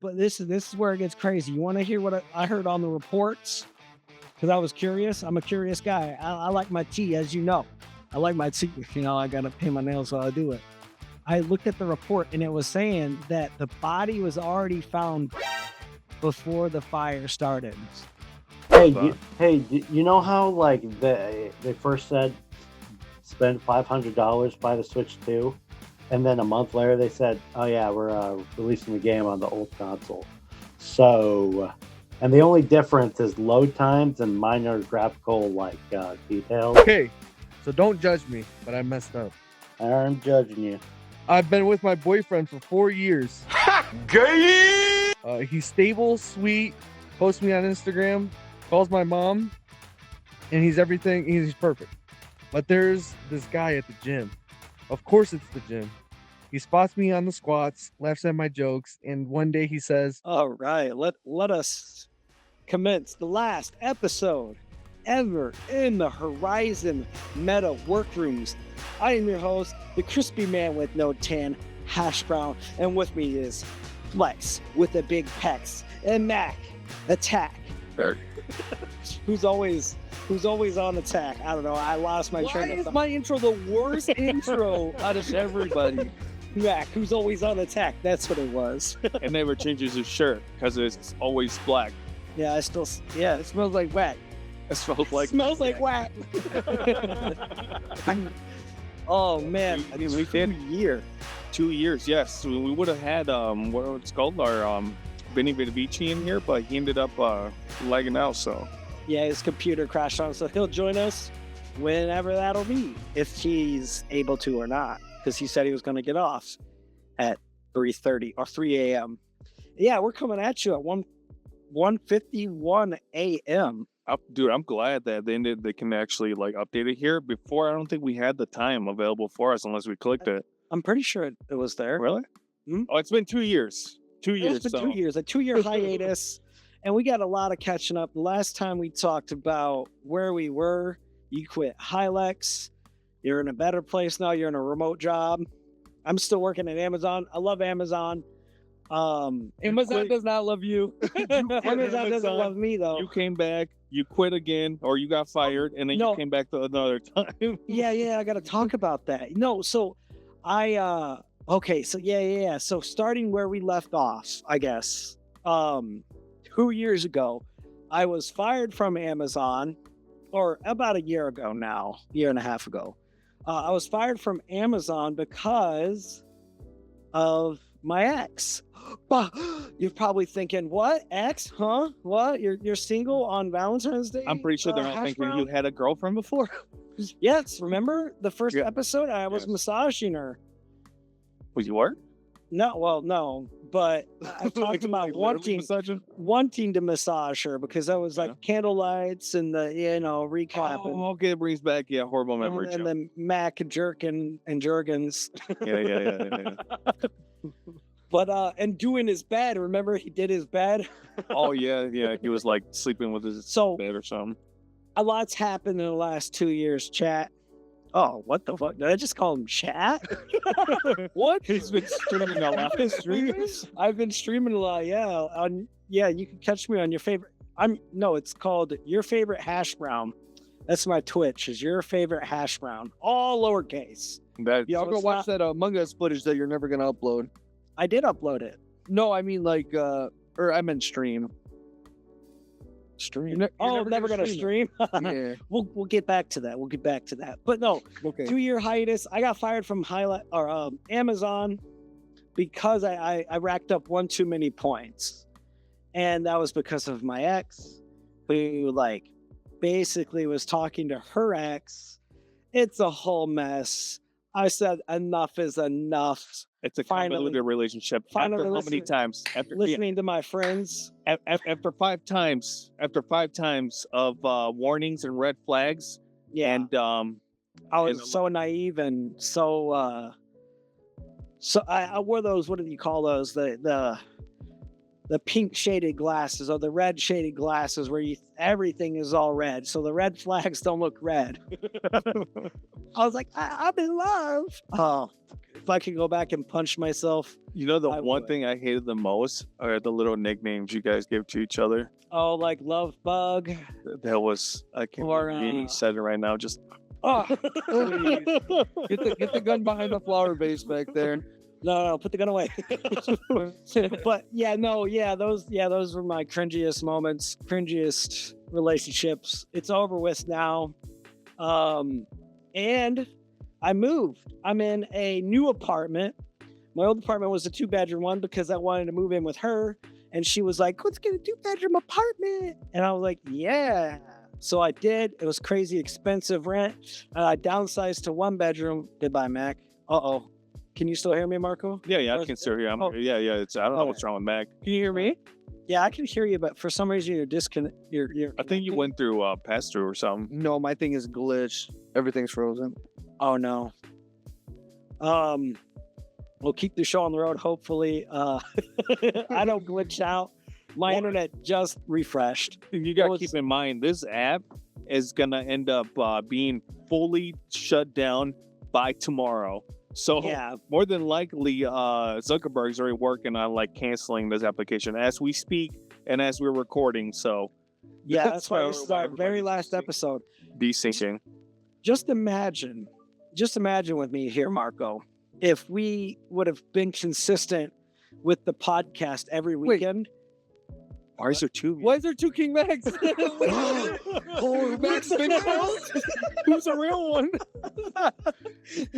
but this is where it gets crazy. You want to hear what I heard on the reports? Because I was curious. I'm a curious guy. I like my tea, as you know. I like my tea. You know, I got to paint my nails while I do it. I looked at the report, and it was saying that the body was already found before the fire started. Hey, you know how like they first said spend $500, buy the Switch 2, and then a month later they said, oh yeah, we're releasing the game on the old console. So, and the only difference is load times and minor graphical like details. Okay, so don't judge me, but I messed up. I'm judging you. I've been with my boyfriend for 4 years. Gay! He's stable, sweet, posts me on Instagram, calls my mom, and he's everything. He's perfect. But there's this guy at the gym. Of course it's the gym. He spots me on the squats, laughs at my jokes, and one day he says, all right, let us commence the last episode ever in the Horizon Meta Workrooms. I am your host, the crispy man with no tan, Hashbrown, and with me is Flex with the big pecs, and Mac, Attack, who's always on attack. I don't know. I lost my train of thought. Why is my intro the worst intro out of everybody? Mac, who's always on attack. That's what it was. And never changes his shirt because it's always black. Yeah, it smells like whack. It smells like whack. Oh man, I mean, we've had 2 years. Yes, we would have had what it's called, our Vinny in here, but he ended up lagging out. So yeah, his computer crashed on him, so he'll join us whenever that'll be, if he's able to or not, because he said he was going to get off at 3:30 or 3 a.m. Yeah, we're coming at you at 1:51 a.m. Dude, I'm glad that they can actually like update it here. Before, I don't think we had the time available for us unless we clicked it. I'm pretty sure it was there. Really? Hmm? Oh, it's been 2 years. 2 years. It's been 2 years, a 2-year hiatus, and we got a lot of catching up. The last time we talked about where we were, you quit Hilux. You're in a better place now. You're in a remote job. I'm still working at Amazon. I love Amazon. Amazon does not love you. Amazon doesn't love me though. You came back, you quit again, or you got fired, and then you came back to another time. Yeah, I got to talk about that. No, so okay, so yeah. So starting where we left off, I guess, 2 years ago, I was fired from Amazon, or about a year ago now, year and a half ago. I was fired from Amazon because of my ex. You're probably thinking, what, ex? Huh? What? You're single on Valentine's Day? I'm pretty sure they're not thinking you had a girlfriend before. Yes, remember the first episode? I was massaging her. Was you were? No, but I talked about wanting to massage her because I was like candlelights and the reclapping. Oh, okay, it brings back horrible memories. And then Mac jerking and Jergens. Yeah. But and doing his bed. Remember he did his bed? Oh yeah. He was like sleeping with his bed or something. A lot's happened in the last 2 years, chat. Oh, what the fuck? Did I just call him chat? What? He's been streaming a lot. I've been streaming a lot, yeah. You can catch me on your favorite. It's called Your Favorite Hashbrown. That's my Twitch, is Your Favorite Hashbrown. All lowercase. I'll go watch that Among Us footage that you're never gonna upload. I did upload it. No, I mean like or I meant stream. You're never gonna stream? Yeah. We'll get back to that. But no, okay. 2-year hiatus. I got fired from Amazon because I racked up one too many points. And that was because of my ex, who like basically was talking to her ex. It's a whole mess. I said enough is enough. It's a convoluted relationship. After how many times? Listening to my friends. After 5 times. After 5 times of warnings and red flags. Yeah. And I was so naive and so I wore those. What do you call those? The pink shaded glasses or the red shaded glasses where everything is all red, so the red flags don't look red. I was like, I'm in love. Oh, if I could go back and punch myself. You know, the I one would. thing I hated the most are the little nicknames you guys give to each other. Oh, like love bug. That was, I can't Or, believe you said it right now. Just, Oh, get the gun behind the flower vase back there. No, put the gun away. But those were my cringiest moments, cringiest relationships. It's over with now. And I moved. I'm in a new apartment. My old apartment was a 2-bedroom one because I wanted to move in with her. And she was like, let's get a 2-bedroom apartment. And I was like, yeah. So I did. It was crazy expensive rent. I downsized to 1-bedroom. Goodbye, Mac. Uh-oh. Can you still hear me, Marco? yeah, I can still hear you. Yeah. It's, I don't know what's wrong with Mac. Can you hear me? Yeah, I can hear you, but for some reason you're disconnect. You're. I think you went through pass-through or something. No, my thing is glitched. Everything's frozen. Oh no. We'll keep the show on the road. Hopefully, I don't glitch out. My internet just refreshed. You got to keep in mind, this app is going to end up being fully shut down by tomorrow. So Yeah, more than likely, Zuckerberg's already working on like canceling this application as we speak and as we're recording. So yeah. That's why this So is our everybody's very last listening. episode. desyncing. Just imagine with me here, Marco, if we would have been consistent with the podcast every Wait. weekend. Why is there two? Why is there two King Macs? Oh, Max Big Who's the real one?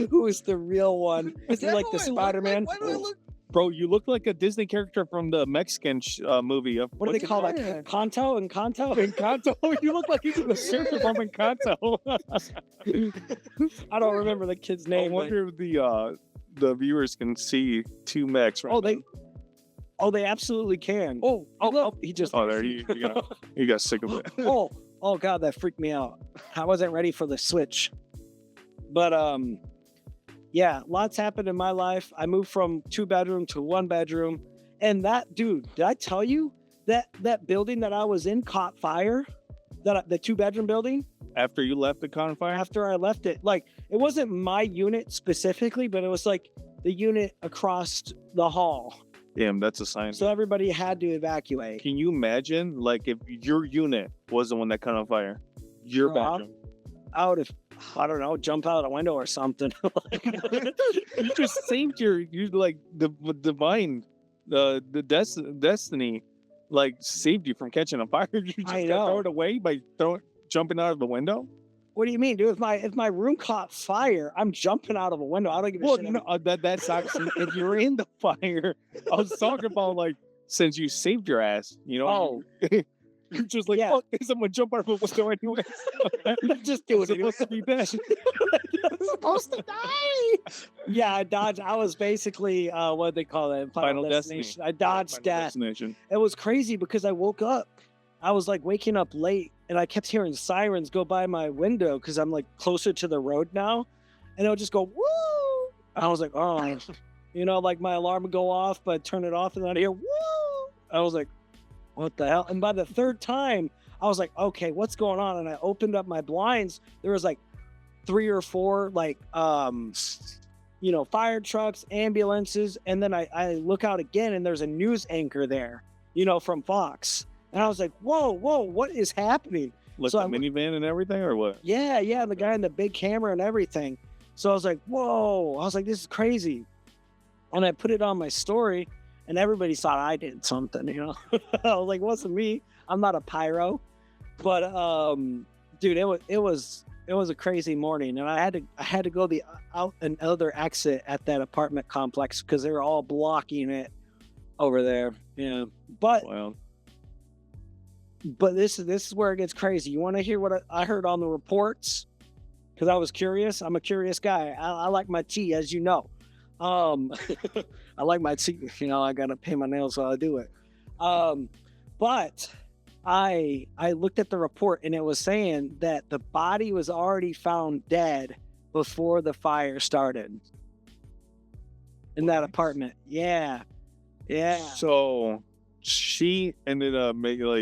Who is the real one? Is that it like who the I look Spider-Man? Why do I look? Bro, you look like a Disney character from the Mexican movie. What do they call that? Yeah. Kanto and Kanto? Encanto? You look like you're the character from Encanto. I don't remember the kid's I name. but- wonder if the viewers can see two Mex right now. They absolutely can. He just. Oh, there you got sick of it. oh God, that freaked me out. I wasn't ready for the switch. But yeah, lots happened in my life. I moved from 2-bedroom to 1-bedroom, and that dude, did I tell you that building that I was in caught fire? The 2-bedroom building. After you left the confine? After I left it, like it wasn't my unit specifically, but it was like the unit across the hall. Damn, that's a sign. So everybody had to evacuate. Can you imagine, like, if your unit was the one that caught on fire? Your Uh-huh. bedroom. I would have, I don't know, jump out a window or something. You just saved you like the divine, destiny, like saved you from catching a fire. You just I gotta know. throw it away by jumping out of the window. What do you mean, dude? If my room caught fire, I'm jumping out of a window. I don't give a Well, shit. no, that's actually if you're in the fire. I was talking about like since you saved your ass, you know. Oh. You're just like, Yeah. fuck, someone jump out of a window anyway. Just do I'm it. supposed to be dead. I'm supposed to die. Yeah, I dodged. I was basically what they call it, Final destination. Destiny. I dodged Final death. destination. It was crazy because I woke up. I was like waking up late, and I kept hearing sirens go by my window because I'm like closer to the road now, and it would just go woo. I was like, oh, like my alarm would go off, but I'd turn it off, and then I'd hear woo. I was like, what the hell? And by the third time, I was like, okay, what's going on? And I opened up my blinds. There was like 3 or 4 like fire trucks, ambulances, and then I look out again, and there's a news anchor there, from Fox. And I was like, whoa, what is happening? Like So the I- minivan and everything, or what? Yeah, the guy in the big camera and everything. So I was like, whoa. I was like, this is crazy. And I put it on my story, and everybody thought I did something, I was like, it wasn't me. I'm not a pyro. But dude, it was a crazy morning, and I had to go out another exit at that apartment complex because they were all blocking it over there. Yeah. Wow. But this is where it gets crazy. You want to hear what I heard on the reports? Because I was curious. I'm a curious guy. I like my tea, as you know. I like my tea. I gotta pay my nails while I do it. But I looked at the report, and it was saying that the body was already found dead before the fire started in that apartment. Yeah. So she ended up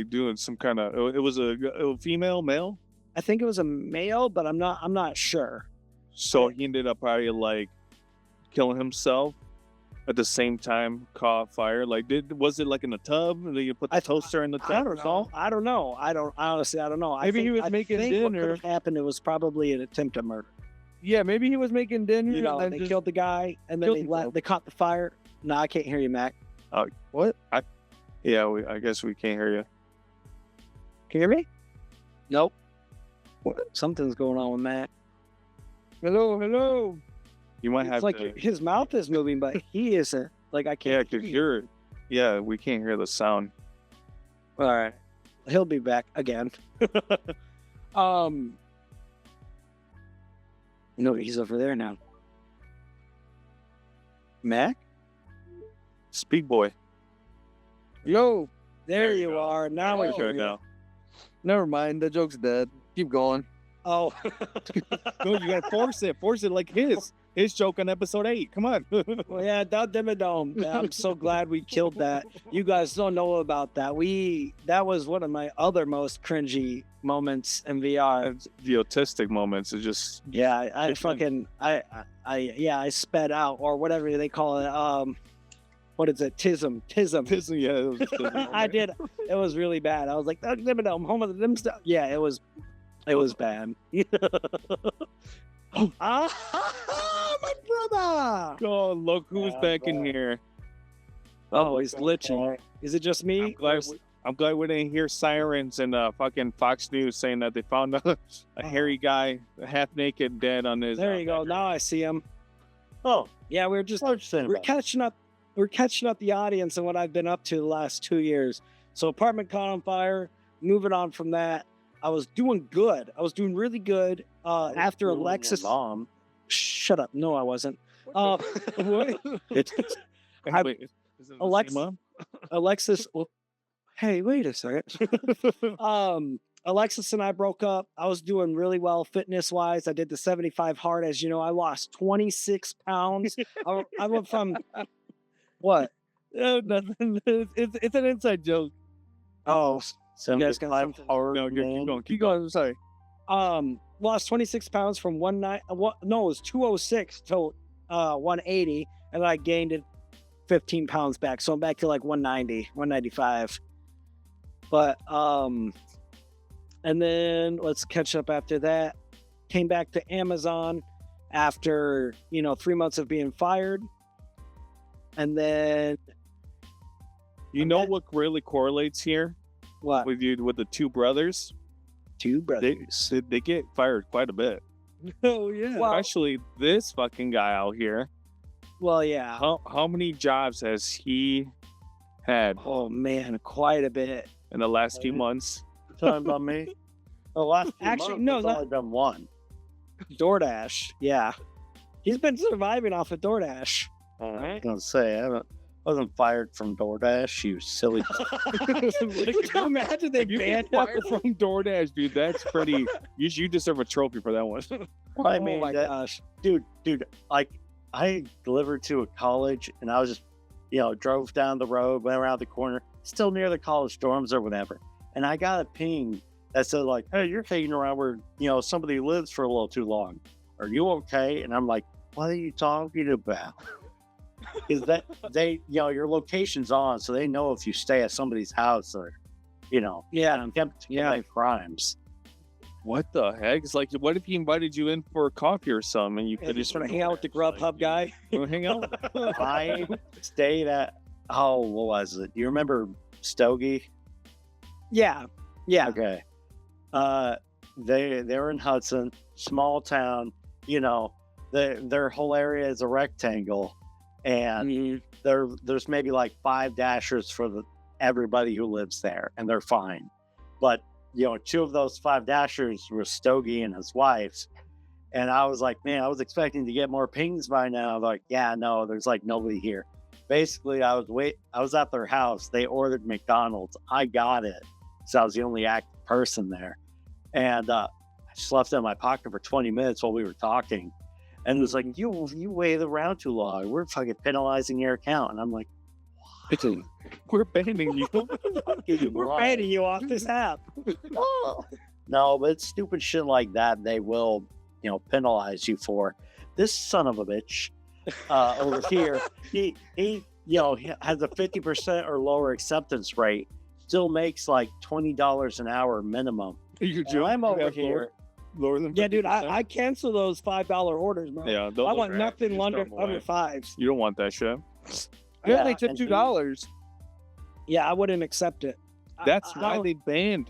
doing some kind of. It was a female, male. I think it was a male, but I'm not sure. So he ended up probably like kill himself at the same time caught fire? Like, was it like in a tub? Did you put the toaster in the tub? I don't know. Honestly, I don't know. Maybe he was making What dinner. could have happened? It was probably an attempt at murder. Yeah, maybe he was making dinner. You know, and they just killed the guy, and then killed they himself. they caught the fire. No, I can't hear you, Mac. What? Yeah, I guess we can't hear you. Can you hear me? Nope. What? Something's going on with Mac. Hello. You might It's have like to. his mouth is moving, but he isn't. Like I Yeah, can't. because hear you. we can't hear the sound. All right. He'll be back again. No, he's over there now. Mac? Speak boy. Yo. There you are. Now we Good hear you. now. Never mind. The joke's dead. Keep going. Oh. No, you gotta force it. Force it like his joke on episode 8. Come on. Well, yeah, Dome. I'm so glad we killed that. You guys don't know about that. That was one of my other most cringy moments in VR. The autistic moments is just Yeah, I sped out or whatever they call it. What is it? Tism. pissing. Yeah, I did. It was really bad. I was like, Dome, home of the dim stuff. Yeah, it was bad. My brother. Oh, look who's back in here. Oh, he's glitching. Is it just me? I'm glad we didn't hear sirens and fucking Fox News saying that they found a hairy guy, half naked, dead on his. There you go. Now I see him. Oh, Yeah, what you saying we're about it? catching up. We're catching up the audience and what I've been up to the last 2 years. So apartment caught on fire. Moving on from that, I was doing good. I was doing really good. After Ruining your Alexis. mom. Shut up. No, I wasn't. What? It's Wait, is it the Alex- same mom? Alexis. Hey, wait a second. Alexis and I broke up. I was doing really well fitness wise. I did the 75 hard. As you know, I lost 26 pounds. I went from what? Nothing. It's an inside joke. Oh, you guys got 75 something? hard No, man. keep going. I'm sorry. Lost 26 pounds from 206 to 180, and I gained it 15 pounds back. So I'm back to like 190, 195. But and then let's catch up after that. Came back to Amazon after 3 months of being fired, and then You know what really correlates here what? with the two brothers? Two brothers. They get fired quite a bit. Oh yeah. Well- Especially this fucking guy out here. Well, yeah. How many jobs has he had Oh man, quite a bit. in the last few months? You talking about me? The last few Actually, months, no, I've not- only done one. DoorDash. Yeah. He's been surviving off of DoorDash. I was gonna say I wasn't fired from DoorDash. You silly. Imagine they You banned get him. fired from DoorDash, dude. That's pretty. You deserve a trophy for that one. I Oh mean, my gosh. dude, like I delivered to a college, and I was just, drove down the road, went around the corner, still near the college dorms or whatever, and I got a ping that said like, "Hey, you're hanging around where somebody lives for a little too long. Are you okay?" And I'm like, "What are you talking about?" Is that your location's on, so they know if you stay at somebody's house or, Yeah. attempt to commit crimes. What the heck? It's like, what if he invited you in for coffee or something, and you Yeah, could just just want to hang out with the Grubhub guy. hang out? I stayed at what was it? You remember Stogie? Yeah. Yeah. Okay. They're in Hudson, small town. Their whole area is a rectangle, and Mhm. there's maybe like 5 dashers for everybody who lives there, and they're fine. But 2 of those 5 dashers were Stogie and his wife, and I was like, man, I was expecting to get more pings by now. Like, yeah, no, there's like nobody here. Basically, I was at their house. They ordered McDonald's. I got it, so I was the only active person there, and I just left it in my pocket for 20 minutes while we were talking. And it was like, you waited around too long. We're fucking penalizing your account. And I'm like, We're banning you. We're banning you off this app. oh. No, but it's stupid shit like that they will, penalize you for. This son of a bitch over here. He has a 50% or lower acceptance rate. Still makes like $20 an hour minimum. You And I'm over here. lower than Yeah, dude, 50%? I cancel those $5 orders, bro. Yeah, those I are want trash. nothing Just under throw 'em away. fives. You don't want that shit. Yeah, they Yeah, tip and $2. Yeah, I wouldn't accept it. That's I why don't- they banned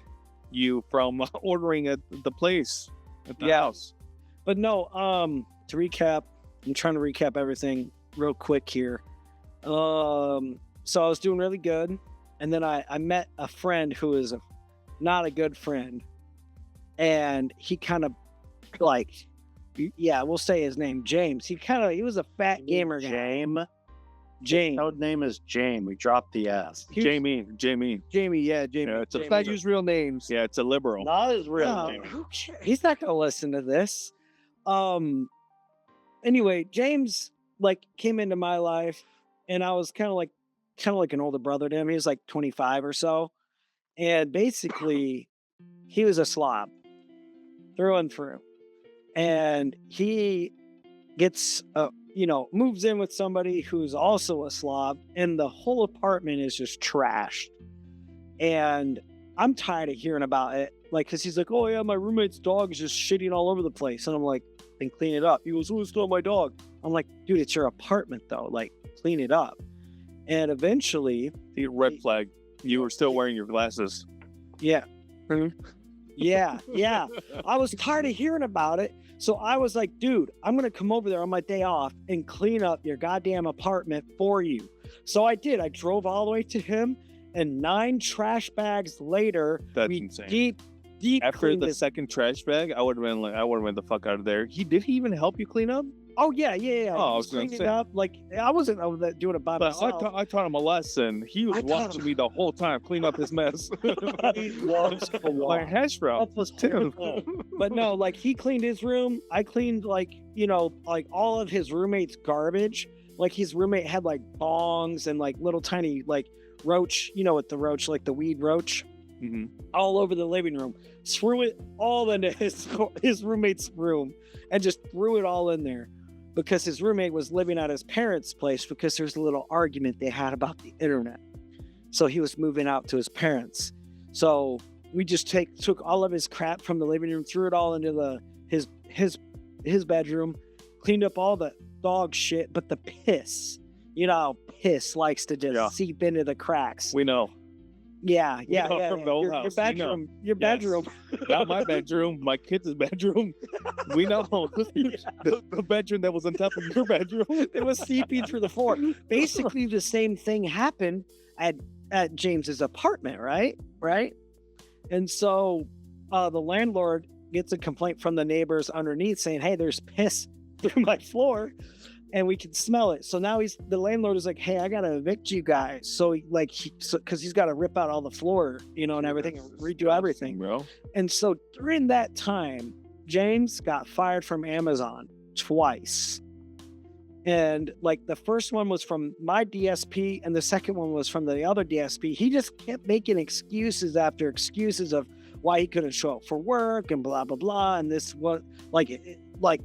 you from ordering at the place, at the Yeah. house. But no, to recap, I'm trying to recap everything real quick here. So I was doing really good, and then I met a friend who is not a good friend, and he kind of like, yeah, we'll say his name, James. He was a fat gamer guy. James. Code name is James. We dropped the S. Jamie. Jamie, yeah, Jamie. Yeah, it's a Let's not use real names. Yeah, it's a liberal. Not his real No, name. who cares? He's not gonna listen to this. Anyway, James like came into my life, and I was kind of like an older brother to him. He was like 25 or so, and basically, he was a slob through and through. And he gets moves in with somebody who's also a slob, and the whole apartment is just trashed. And I'm tired of hearing about it, like, because he's like, oh yeah, my roommate's dog is just shitting all over the place, and I'm like, then clean it up. He goes, who stole my dog? I'm like, dude, it's your apartment though, like, clean it up. And eventually, The red flag. You were still wearing your glasses. yeah, yeah, I was tired of hearing about it. So I was like, dude, I'm going to come over there on my day off and clean up your goddamn apartment for you. So I did. I drove all the way to him, and 9 trash bags later, That's we insane. deep After cleaned the this. second trash bag, I would have been like, I would have went the fuck out of there. Did he even help you clean up? Oh, yeah. Oh, I He was gonna cleaned it say. up. Like, I wasn't over there doing it by But myself. I taught him a lesson. He was I taught watching him. me the whole time clean up his mess. He loves to Like walk. Hashbrown. That's what's too. But no, like, he cleaned his room. I cleaned, like, like all of his roommate's garbage. Like, his roommate had like bongs and like little tiny like roach, with the roach, like the weed roach, Mhm. all over the living room. Threw it all into his roommate's room and just threw it all in there, because his roommate was living at his parents' place because there's a little argument they had about the internet. So he was moving out to his parents. So we just took all of his crap from the living room, threw it all into his bedroom, cleaned up all the dog shit, but the piss. You know how piss likes to just Yeah. seep into the cracks. We know. Yeah. from the old Your house, we know. your bedroom. Not my bedroom, my kids' bedroom. We know. The bedroom that was on top of your bedroom. It was seeping through the floor. Basically, the same thing happened at James's apartment, right? And so the landlord gets a complaint from the neighbors underneath saying, hey, there's piss through my floor and we can smell it. So now the landlord is like, hey, I gotta evict you guys. So because he's got to rip out all the floor, and everything, and redo everything. Bro. And so during that time, James got fired from Amazon twice. And like the first one was from my DSP and the second one was from the other DSP. He just kept making excuses after excuses of why he couldn't show up for work and blah, blah, blah. And this was like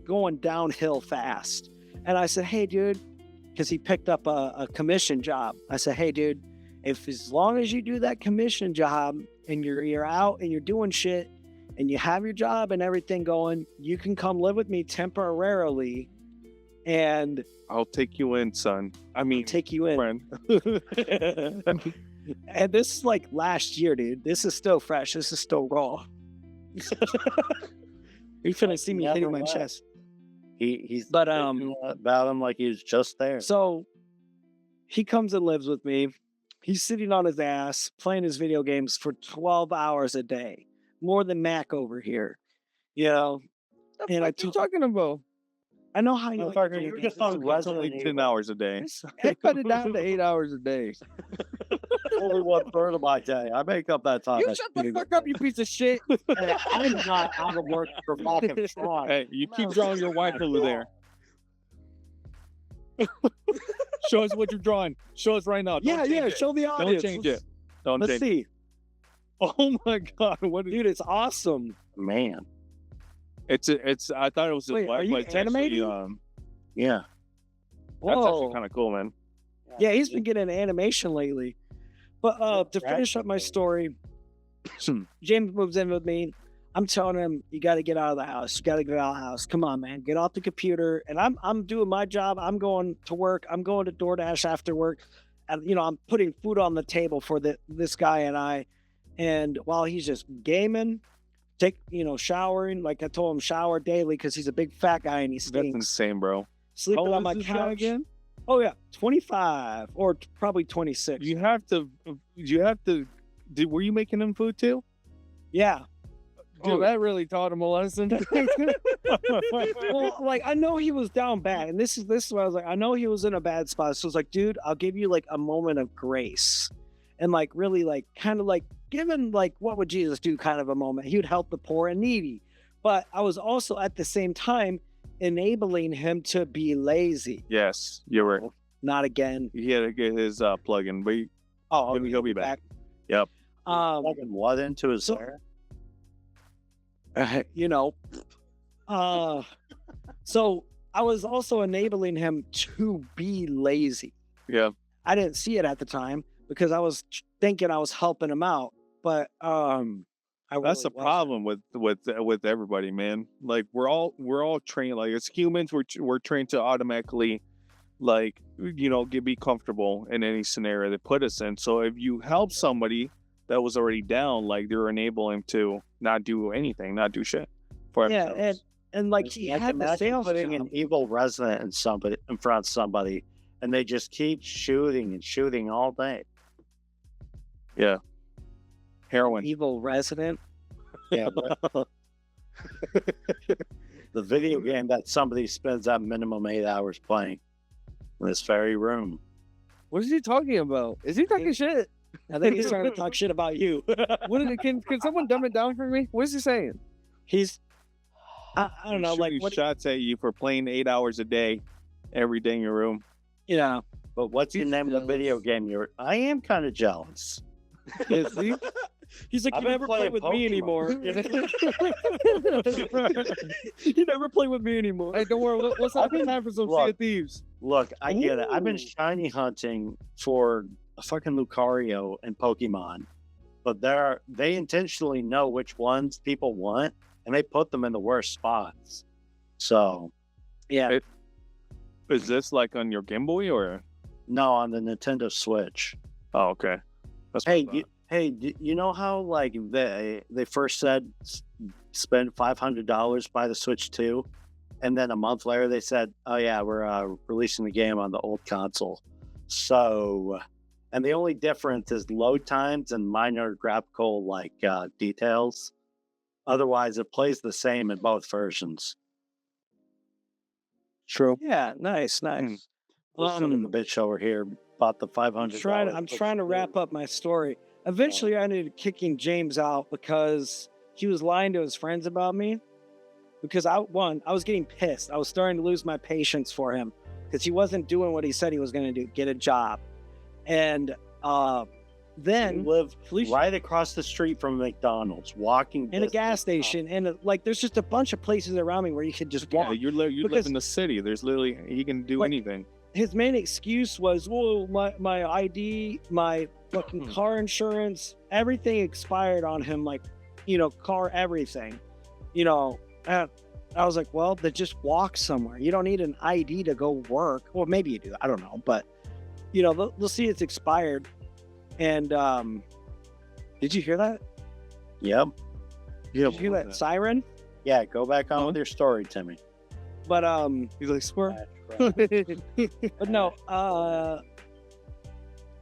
going downhill fast. And I said, hey, dude, because he picked up a commission job. I said, hey, dude, as long as you do that commission job and you're out and you're doing shit and you have your job and everything going, you can come live with me temporarily and I'll take you in, son. I mean, take you in. friend. And this is like last year, dude. This is still fresh. This is still raw. You finna see me Never hitting my left. chest. He's But, thinking about him like he was just there. So he comes and lives with me. He's sitting on his ass playing his video games for 12 hours a day, more than Mac over here. And I What you talking about? I know how you Oh, like fuck, video you're games. just on It's Resident only 10 Evil. hours a day. I cut it down to 8 hours a day. Only 1/3 of my day. I make up that time. You shut the fuck up, you piece of shit. Hey, I'm not out of work for fucking trying. Hey, you keep drawing your wife over there. Show us what you're drawing. Show us right now. Don't change it. Show the Don't audience. change it. Don't Let's change see. it. Oh my god, what is Dude, it's awesome. Man. it's I thought it was just Wait, are you but it's actually, animating? Yeah. That's actually Whoa. kind of cool, man. Yeah, he's been getting animation lately. But to finish up my story, James moves in with me. I'm telling him, you got to get out of the house. You got to get out of the house. Come on, man. Get off the computer. And I'm doing my job. I'm going to work. I'm going to DoorDash after work. And, I'm putting food on the table for this guy and I. And while he's just gaming, showering, like I told him, shower daily because he's a big fat guy and he That's stinks. insane, bro. Sleeping How on my old is this guy couch. again? Oh, yeah. 25 or probably 26. You have to. Were you making him food too? Yeah. Oh, that really taught him a lesson. Well, like I know he was down bad, and this is what I was like. I know he was in a bad spot, so I was like, dude, I'll give you like a moment of grace, and like really like kind of like given like what would Jesus do kind of a moment. He would help the poor and needy, but I was also at the same time enabling him to be lazy. Yes, you were. Not again. He had to get his plug-in, but he'll be back. Yep. Plugging what into his so- hair? So I was also enabling him to be lazy. Yeah. I didn't see it at the time because I was thinking I was helping him out, but That's really the wasn't. problem with everybody, man. Like we're all trained. Like as humans, we're trained to automatically, like be comfortable in any scenario they put us in. So if you help somebody that was already down, like they're enabling him to not do anything, not do shit for Yeah, themselves. and like he Like, had the imagine sales putting job. an evil resident in front of somebody, and they just keep shooting and shooting all day. Heroin. Evil resident. Yeah, the video game that somebody spends that minimum 8 hours playing in this very room. What is he talking about? Is he talking shit? I think he's trying to talk shit about you. What is it? Can someone dumb it down for me? What is he saying? He's I don't know, like Shooting what shots at you for playing 8 hours a day, every day in your room. But what's the He's name of the video game I am kind of jealous. is he? He's like, I've you been never play playing with me anymore. Pokemon. You never play with me anymore. Hey, don't worry. Let's have time for some Sea Look. of Thieves. Look, I get it. I've been Ooh. shiny hunting for a fucking Lucario and Pokemon, but they intentionally know which ones people want, and they put them in the worst spots. So, Yeah. Is this like on your Game Boy or? no, on the Nintendo Switch. Oh, okay. That's You know how like they first said spend $500 buy the Switch 2, and then a month later they said, oh yeah, we're releasing the game on the old console. So, and the only difference is load times and minor graphical like details. Otherwise, it plays the same in both versions. true. Yeah, nice. The bitch over here bought the $500. I'm trying to wrap up my story. Eventually, I ended up kicking James out because he was lying to his friends about me. Because I was getting pissed. I was starting to lose my patience for him because he wasn't doing what he said he was going to do, get a job. And then You live Felicia- right across the street from McDonald's, walking in a distance gas from- station, and like there's just a bunch of places around me where you could just Yeah, walk. you live Because- in the city. There's literally he can do Like- anything. His main excuse was, "Whoa, my ID, my fucking car insurance, everything expired on him. Like, car, everything. And I was like, well, then just walk somewhere. You don't need an ID to go work. Well, maybe you do. I don't know, but they'll see it's expired. And did you hear that? Yep. Did you hear that siren? Yeah, go back on with your story, Timmy. But He's like, swear. but no,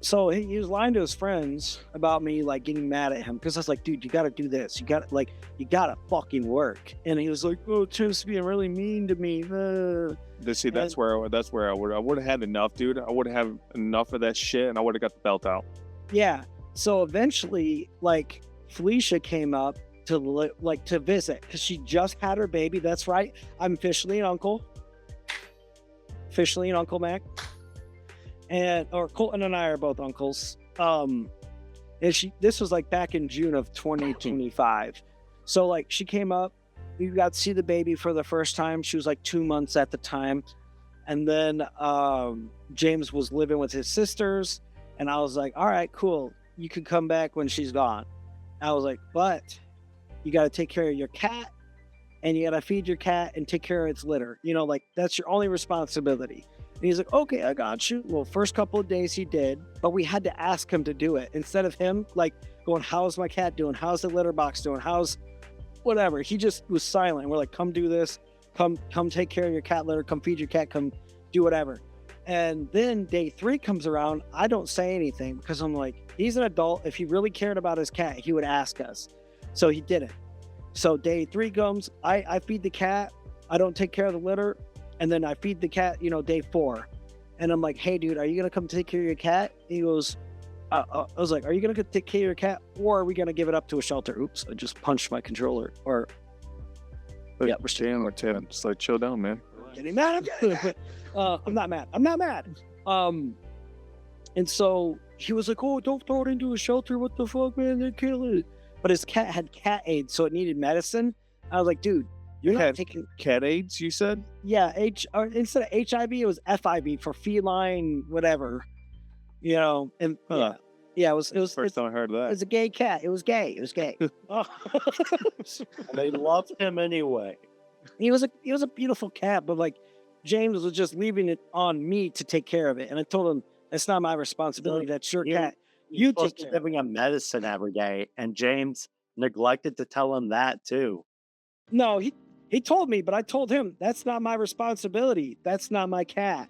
so he was lying to his friends about me like getting mad at him because I was like, dude, you gotta do this. You gotta fucking work. And he was like, oh, Tim's being really mean to me. See, that's where I would have had enough, dude. I would have enough of that shit, and I would have got the belt out. Yeah. So eventually, like Felicia came up to visit because she just had her baby. That's right. I'm officially an uncle. Officially an Uncle Mac. Or Colton and I are both uncles. And this was like back in June of 2025. So like she came up, we got to see the baby for the first time. She was like 2 months at the time. And then James was living with his sisters, and I was like, all right, cool. You can come back when she's gone. I was like, but you got to take care of your cat, and you got to feed your cat and take care of its litter. You know, like that's your only responsibility. And he's like, okay, I got you. Well, first couple of days he did, but we had to ask him to do it instead of him like going, how's my cat doing? How's the litter box doing? How's whatever? He just was silent. We're like, come do this. Come take care of your cat litter. Come feed your cat. Come do whatever. And then day 3 comes around. I don't say anything because I'm like, he's an adult. If he really cared about his cat, he would ask us. So he didn't. So day 3 comes. I feed the cat. I don't take care of the litter. And then I feed the cat, day 4. And I'm like, hey, dude, are you going to come take care of your cat? He goes, I was like, are you going to take care of your cat, or are we going to give it up to a shelter? Oops, I just punched my controller. Or yeah, we're Chandler, Tim, just like chill down, man. getting mad. I'm not mad. I'm not mad. And so he was like, oh, don't throw it into a shelter. What the fuck, man? They kill it. But his cat had cat AIDS, so it needed medicine. I was like, dude, you're not taking cat AIDS, you said? Yeah, instead of HIV, it was FIV for feline whatever. And yeah, it was First time I heard of that. It was a gay cat. It was gay. Oh. And they loved him anyway. He was a beautiful cat, but like James was just leaving it on me to take care of it. And I told him, that's not my responsibility. That's your cat. You take care of it. Giving him medicine every day, and James neglected to tell him that too. No, he told me, but I told him that's not my responsibility. That's not my cat.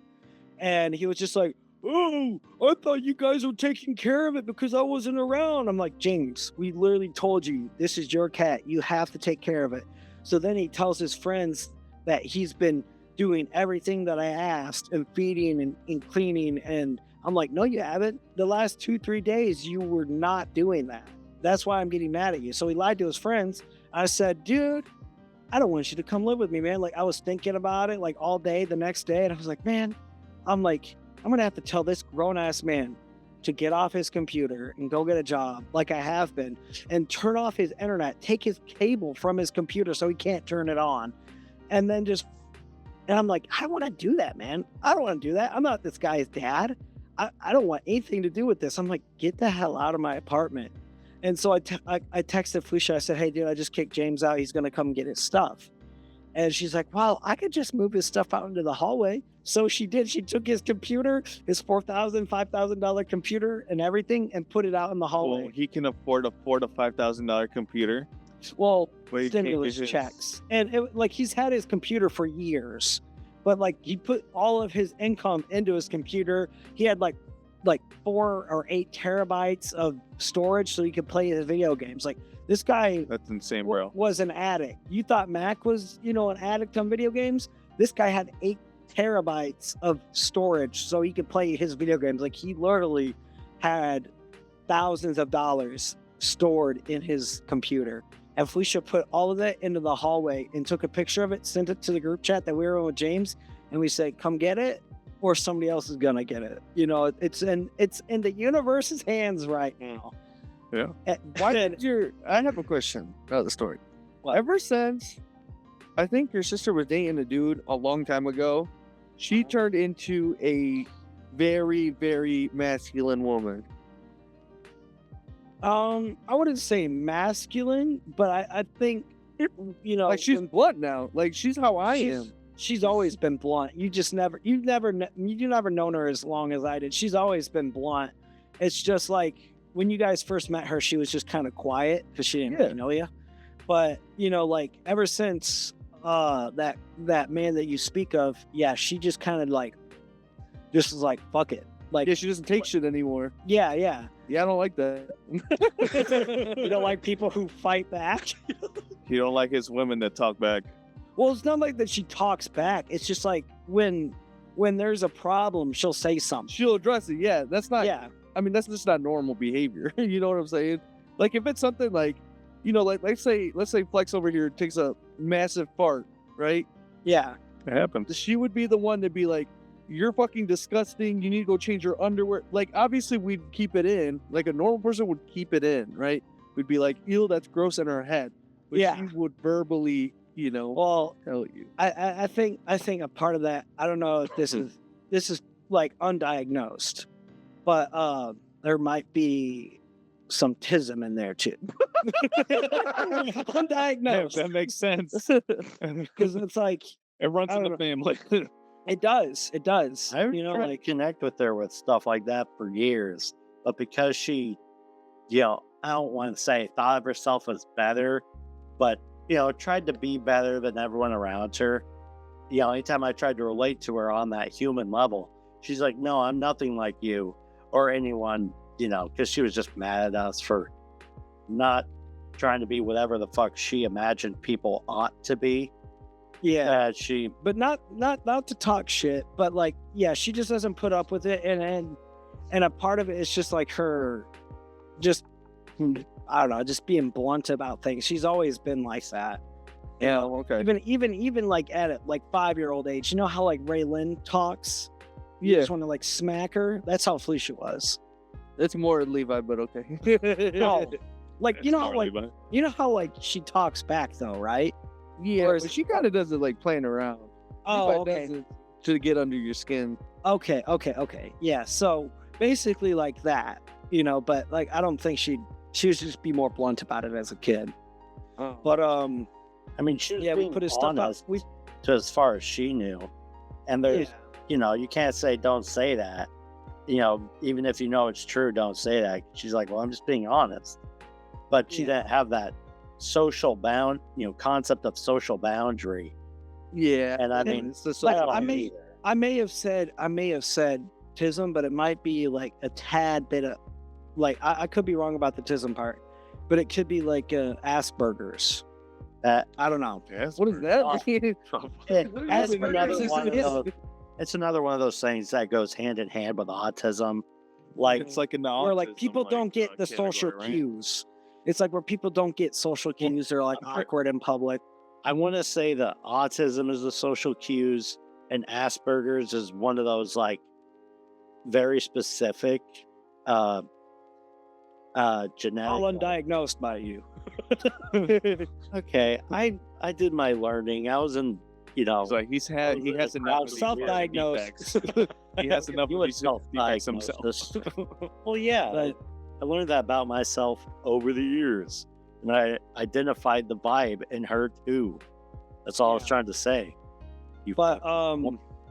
And he was just like, oh, I thought you guys were taking care of it because I wasn't around. I'm like, James, we literally told you this is your cat. You have to take care of it. So then he tells his friends that he's been doing everything that I asked and feeding and cleaning. And I'm like, no, you haven't. The last 2-3 days, you were not doing that. That's why I'm getting mad at you. So he lied to his friends. I said, dude, I don't want you to come live with me, man. Like I was thinking about it like all day the next day. And I was like, man, I'm going to have to tell this grown ass man to get off his computer and go get a job like I have been and turn off his internet, take his cable from his computer so he can't turn it on. And then and I'm like, I don't want to do that, man. I don't want to do that. I'm not this guy's dad. I don't want anything to do with this. I'm like, get the hell out of my apartment. And so I texted Felicia. I said, hey, dude, I just kicked James out. He's going to come get his stuff. And she's like, well, I could just move his stuff out into the hallway. So she did. She took his computer, his $4,000, $5,000 computer and everything and put it out in the hallway. Well, he can afford a $5,000 computer. Well, stimulus checks. And he's had his computer for years. But he put all of his income into his computer. He had like 4 or 8 terabytes of storage so he could play his video games. Like this guy, that's insane, bro. Was an addict. You thought Mac was, an addict on video games? This guy had 8 terabytes of storage so he could play his video games. Like he literally had thousands of dollars stored in his computer. And Felicia put all of that into the hallway and took a picture of it, sent it to the group chat that we were in with James, and we said, come get it, or somebody else is gonna get it. It's in the universe's hands right now. Yeah. I have a question about the story. Well, ever since I think your sister was dating a dude a long time ago, she turned into a very, very masculine woman. I wouldn't say masculine, but I think she's blunt now. Like she's how I am. She's always been blunt. You never known her as long as I did. She's always been blunt. It's just like when you guys first met her, she was just kind of quiet because she didn't really know you. But ever since that man that you speak of, yeah, she just kind of just was like, fuck it. She doesn't take shit anymore. Yeah. Yeah, I don't like that. You don't like people who fight back? You don't like his women that talk back? Well, it's not like that she talks back. It's just like when there's a problem, she'll say something. She'll address it. Yeah, that's not. Yeah. I mean, that's just not normal behavior. You know what I'm saying? Like if it's something let's say Flex over here takes a massive fart, right? Yeah. It happens. She would be the one to be like, you're fucking disgusting. You need to go change your underwear. Like, obviously, we'd keep it in. Like, a normal person would keep it in, right? We'd be like, ew, that's gross in our head. But she would verbally Well, tell you. I think a part of that, I don't know if this is like undiagnosed, but there might be some tism in there too. Undiagnosed. That makes sense. Because it's like It runs I in don't the family. it does. I was You know, trying like to connect with her with stuff like that for years, but because she, I don't want to say thought of herself as better, but tried to be better than everyone around her. Anytime I tried to relate to her on that human level, she's like, "No, I'm nothing like you or anyone," because she was just mad at us for not trying to be whatever the fuck she imagined people ought to be. yeah. She But not to talk shit, but like she just doesn't put up with it, and a part of it is just like her, just I don't know, just being blunt about things. She's always been like that. Yeah, okay. Even like at a like 5-year-old age, you know how like Raylan talks. You just want to like smack her. That's how Felicia was. It's more Levi, but okay. No, like That's smart, Levi. you know how like she talks back though, right? Yeah, Or is- but she kind of does it like playing around. Oh, Levi okay. does it to get under your skin. Okay. Yeah. So basically like that, but like I don't think she was just be more blunt about it as a kid. Oh. But I mean, she was we being put his stuff out. honest to as far as she knew, and there's Yeah. you can't say don't say that. Even if you know it's true, don't say that. She's like, well, I'm just being honest. But she didn't have that social concept of social boundary. Yeah, And I yeah, mean, it's the like, social I don't mean- either. I may have said tism, but it might be like a tad bit of like I could be wrong about the tism part, but it could be like Asperger's. That I don't know. Yes. What does that Oh. mean? that's Asperger's another one of is- those. It's another one of those things that goes hand in hand with autism. Like, It's like in the Where like autism, people don't get the category, social right? cues. It's like where people don't get social cues. They're like I'm pre- awkward in public. I want to say that autism is the social cues, and Asperger's is one of those like very specific genetic. All undiagnosed by you. Okay, I did my learning. I was in, It's like he has enough of these Self-diagnosed. defects. He has enough you of would these defects himself. self-diagnose. Well, yeah, But- I learned that about myself over the years, and I identified the vibe in her too. That's all I was Yeah. trying to say. But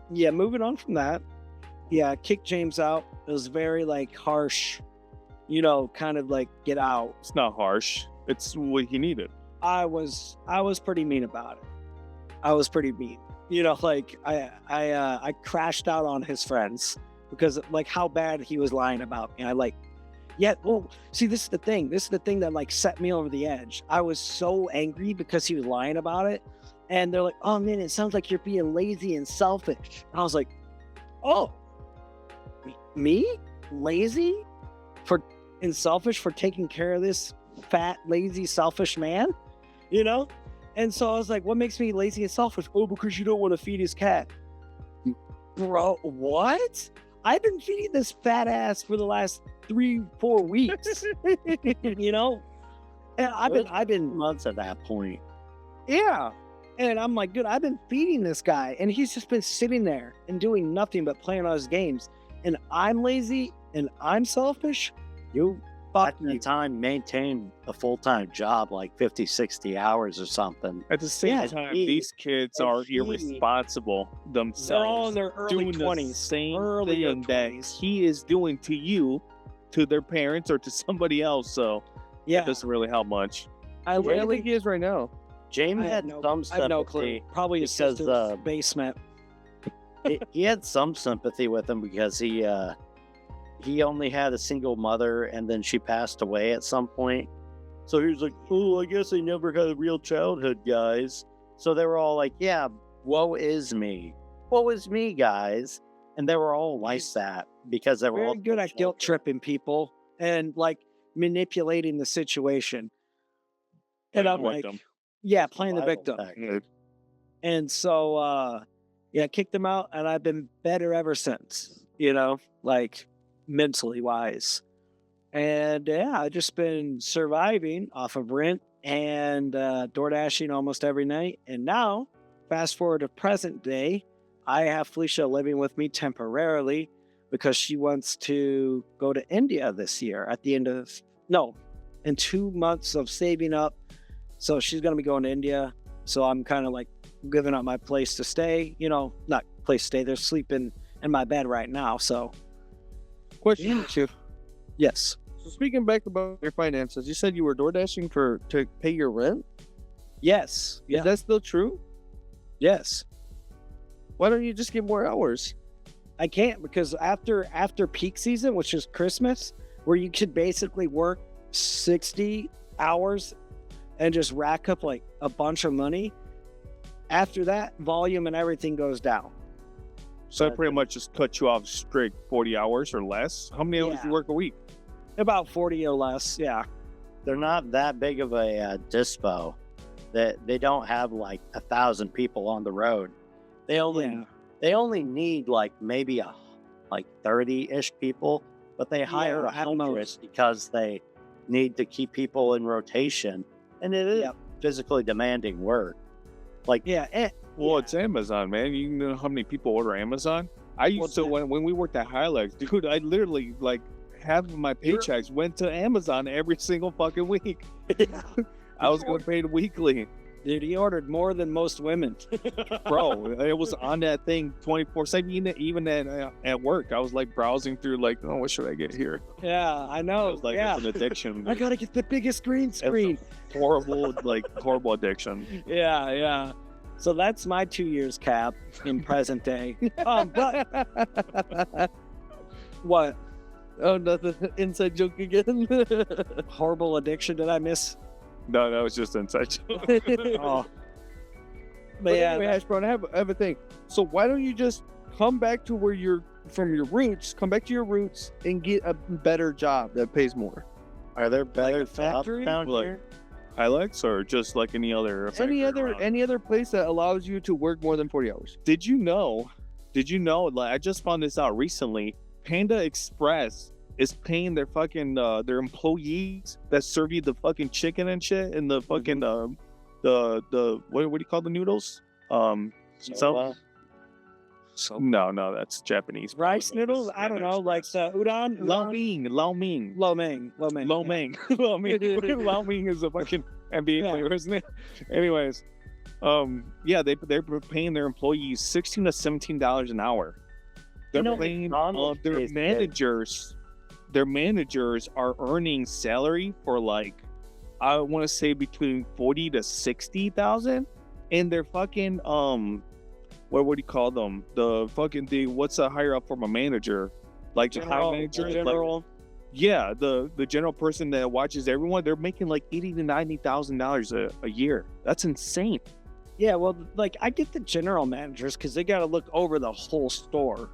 moving on from that, kicked James out. It was very like harsh, kind of like get out. It's not harsh. It's what he needed. I was pretty mean about it. I was pretty mean. Like I crashed out on his friends because like how bad he was lying about me. See, this is the thing. This is the thing that like set me over the edge. I was so angry because he was lying about it. And they're like, "Oh man, it sounds like you're being lazy and selfish." And I was like, "Oh, me? Lazy and selfish for taking care of this fat, lazy, selfish man?" And so I was like, "What makes me lazy and selfish?" "Oh, because you don't want to feed his cat." Bro, what? I've been feeding this fat ass for the last 3-4 weeks. And I've been months at that point. yeah. And I'm like, dude, I've been feeding this guy, and he's just been sitting there and doing nothing but playing on his games. And I'm lazy and I'm selfish. You fuck At the you. time, maintain a full-time job like 50, 60 hours or something. At the same Yeah, time, he- these kids are he- irresponsible themselves. They're all in their early doing the 20s. same Earlier thing that 20s. he is doing to you, to their parents, or to somebody else. So Yeah. it doesn't really help much. I Where do you literally think he is right now? Jamie I had have some I have no clue. sympathy. Probably his because, sister's basement. He had some sympathy with him because he only had a single mother, and then she passed away at some point. So he was like, "Oh, I guess I never had a real childhood, guys." So they were all like, "Yeah, woe is me, guys," and they were all like that because they were all Very good at guilt tripping people and like manipulating the situation. And I'm like, Victim. yeah, playing the Survival victim. tactic. And so kicked him out, and I've been better ever since, like mentally wise. And I've just been surviving off of rent, and DoorDashing almost every night. And now, fast forward to present day, I have Felicia living with me temporarily because she wants to go to India this year at the end of, no, in 2 months of saving up. So she's going to be going to India. So I'm kind of like giving up my place to stay, not place to stay. They're sleeping in my bed right now. So, Question Yeah. for you. yes. So speaking back about your finances, you said you were door dashing to pay your rent. Yes. Yeah. Is that still true? Yes. Why don't you just get more hours? I can't because after peak season, which is Christmas, where you could basically work 60 hours and just rack up like a bunch of money. After that, volume and everything goes down. So I pretty much just cut you off strict 40 hours or less. How many hours do Yeah. you work a week? About 40 or less. Yeah. They're not that big of a dispo. That they don't have like 1,000 people on the road. They only need like maybe like 30-ish people, but they hire at 100 most. because they need to keep people in rotation, and it is Yep. physically demanding work. Like Yeah. Well, Yeah. it's Amazon, man. You know how many people order Amazon? I used to, when we worked at Hilux, dude, I literally, like, half of my paychecks went to Amazon every single fucking week. I was getting paid weekly. Dude, he ordered more than most women. Bro, it was on that thing 24/7. Even at work, I was like browsing through, like, oh, what should I get here? Yeah, I It know. was like Yeah. it's an addiction. I gotta get the biggest green It's a screen. horrible, like, horrible addiction. Yeah, yeah. So that's my 2 years cap in present day. But what Oh, nothing. Inside joke again. horrible addiction did I miss? No, that was just inside. Oh, But yeah, anyway, Hashbrown, I have a thing. So why don't you just come back to where you're from, your roots, come back to your roots and get a better job that pays more? are there better a factory? down Like, here? Hilux or just like any other factory around? Any other place that allows you to work more than 40 hours? Did you know, like, I just found this out recently, Panda Express is paying their fucking their employees that serve you the fucking chicken and shit and the fucking the what do you call the noodles? So no, that's Japanese. rice noodles? I don't know, like udon? Lo Ming. Lo Ming. Lo Ming. Lo Ming is a fucking NBA Yeah. player, isn't it? Anyways, yeah, they're paying their employees $16 to $17 an hour. They're paying McDonald's their pays managers. Their managers are earning salary for like, I want to say between 40 to 60,000, and they're fucking what would you call them? What's a higher up from a manager? Like the high manager? General. Yeah, the general person that watches everyone, they're making like $80,000 to $90,000 a year. That's insane. Yeah, well, like I get the general managers because they got to look over the whole store,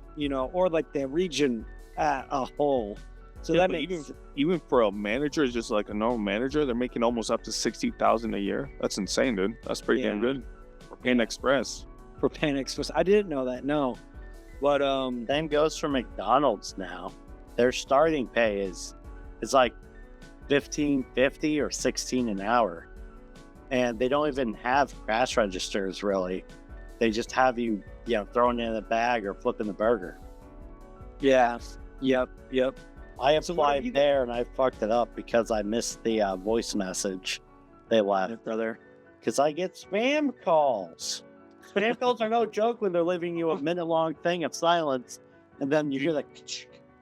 or like the region at a whole. So Yeah, that but makes even for a manager, just like a normal manager, they're making almost up to $60,000 a year. That's insane, dude. That's pretty damn Yeah. good for Panda Express. for Panda Express. I didn't know that. No, but Same goes for McDonald's now. Their starting pay is like $15.50 or $16 an hour, and they don't even have cash registers really. They just have you, throwing it in a bag or flipping the burger. yeah, yep. I So what have applied you- there and I fucked it up because I missed the voice message they left. Brother. Because I get spam calls. Spam calls are no joke when they're leaving you a minute-long thing of silence, and then you hear like,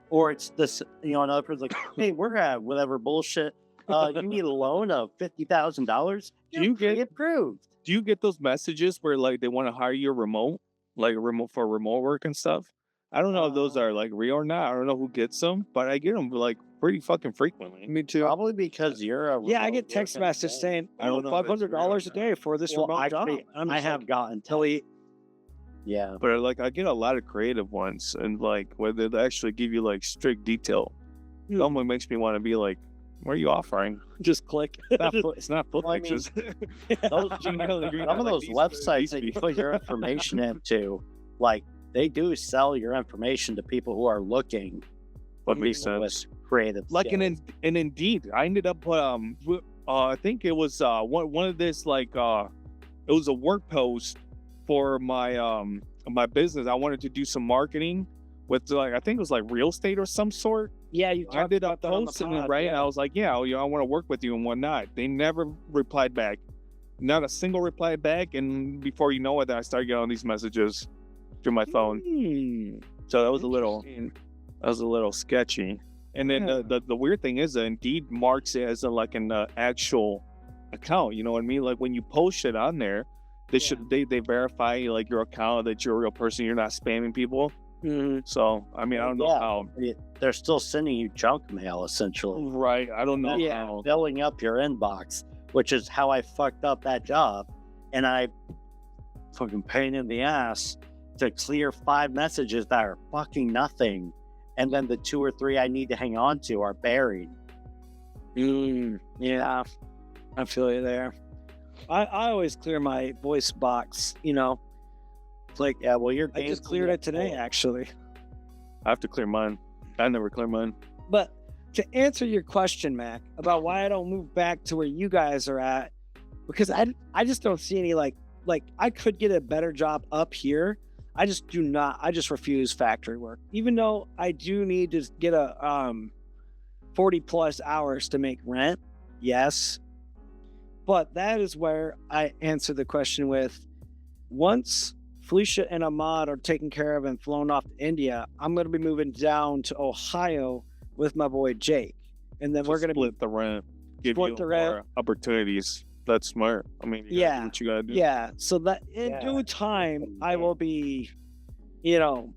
or it's this, another person's like, "Hey, we're at whatever bullshit. You need a loan of $50,000. Do you get- approved?" Do you get those messages where like they want to hire you remote, like for remote work and stuff? I don't know if those are like real or not. I don't know who gets them, but I get them like pretty fucking frequently. Me too. Probably because you're a Yeah, I remote get text worker. messages saying, I don't know if it's $500 a day for this Well, remote job. actually, I'm I just have like, gotten Tilly. Yeah. But like I get a lot of creative ones, and like where they actually give you like strict detail. It almost makes me want to be like, "What are you offering?" Just click. It's not foot Well, I mean, pictures. Some of those websites that you put your information into, like they do sell your information to people who are looking for That makes people sense. with creative Like skills. an Indeed, I ended up I think it was one of this like it was a work post for my business. I wanted to do some marketing with like I think it was like real estate or some sort. Yeah, you I talked did a about that on the post and pod, right. yeah. I was like, yeah, I want to work with you and whatnot. They never replied back. Not a single reply back. And before you know it, I started getting all these messages through my phone. So that was a little sketchy. And then the weird thing is that Indeed marks it as like an actual account. You know what I mean? Like when you post it on there, they verify like your account, that you're a real person. You're not spamming people. So I mean, I don't know how. They're still sending you junk mail, essentially. Right. I don't know how. Filling up your inbox, which is how I fucked up that job. And I fucking pain in the ass to clear 5 messages that are fucking nothing. And then the 2 or 3 I need to hang on to are buried. Yeah, I feel you there. I always clear my voice box, you know. It's like, Yeah, well, you're I just cleared it today, actually. I have to clear mine. I never clear mine. But to answer your question, Mac, about why I don't move back to where you guys are at, because I just don't see any like I could get a better job up here. I just do not. I just refuse factory work, even though I do need to get a 40 plus hours to make rent. Yes, but that is where I answer the question with, once Felicia and Ahmad are taken care of and flown off to India, I'm going to be moving down to Ohio with my boy Jake, and then we're going to split the rent, give you more opportunities. That's smart. I mean, you gotta do what you gotta do. Yeah. So that in due time, I will be, you know,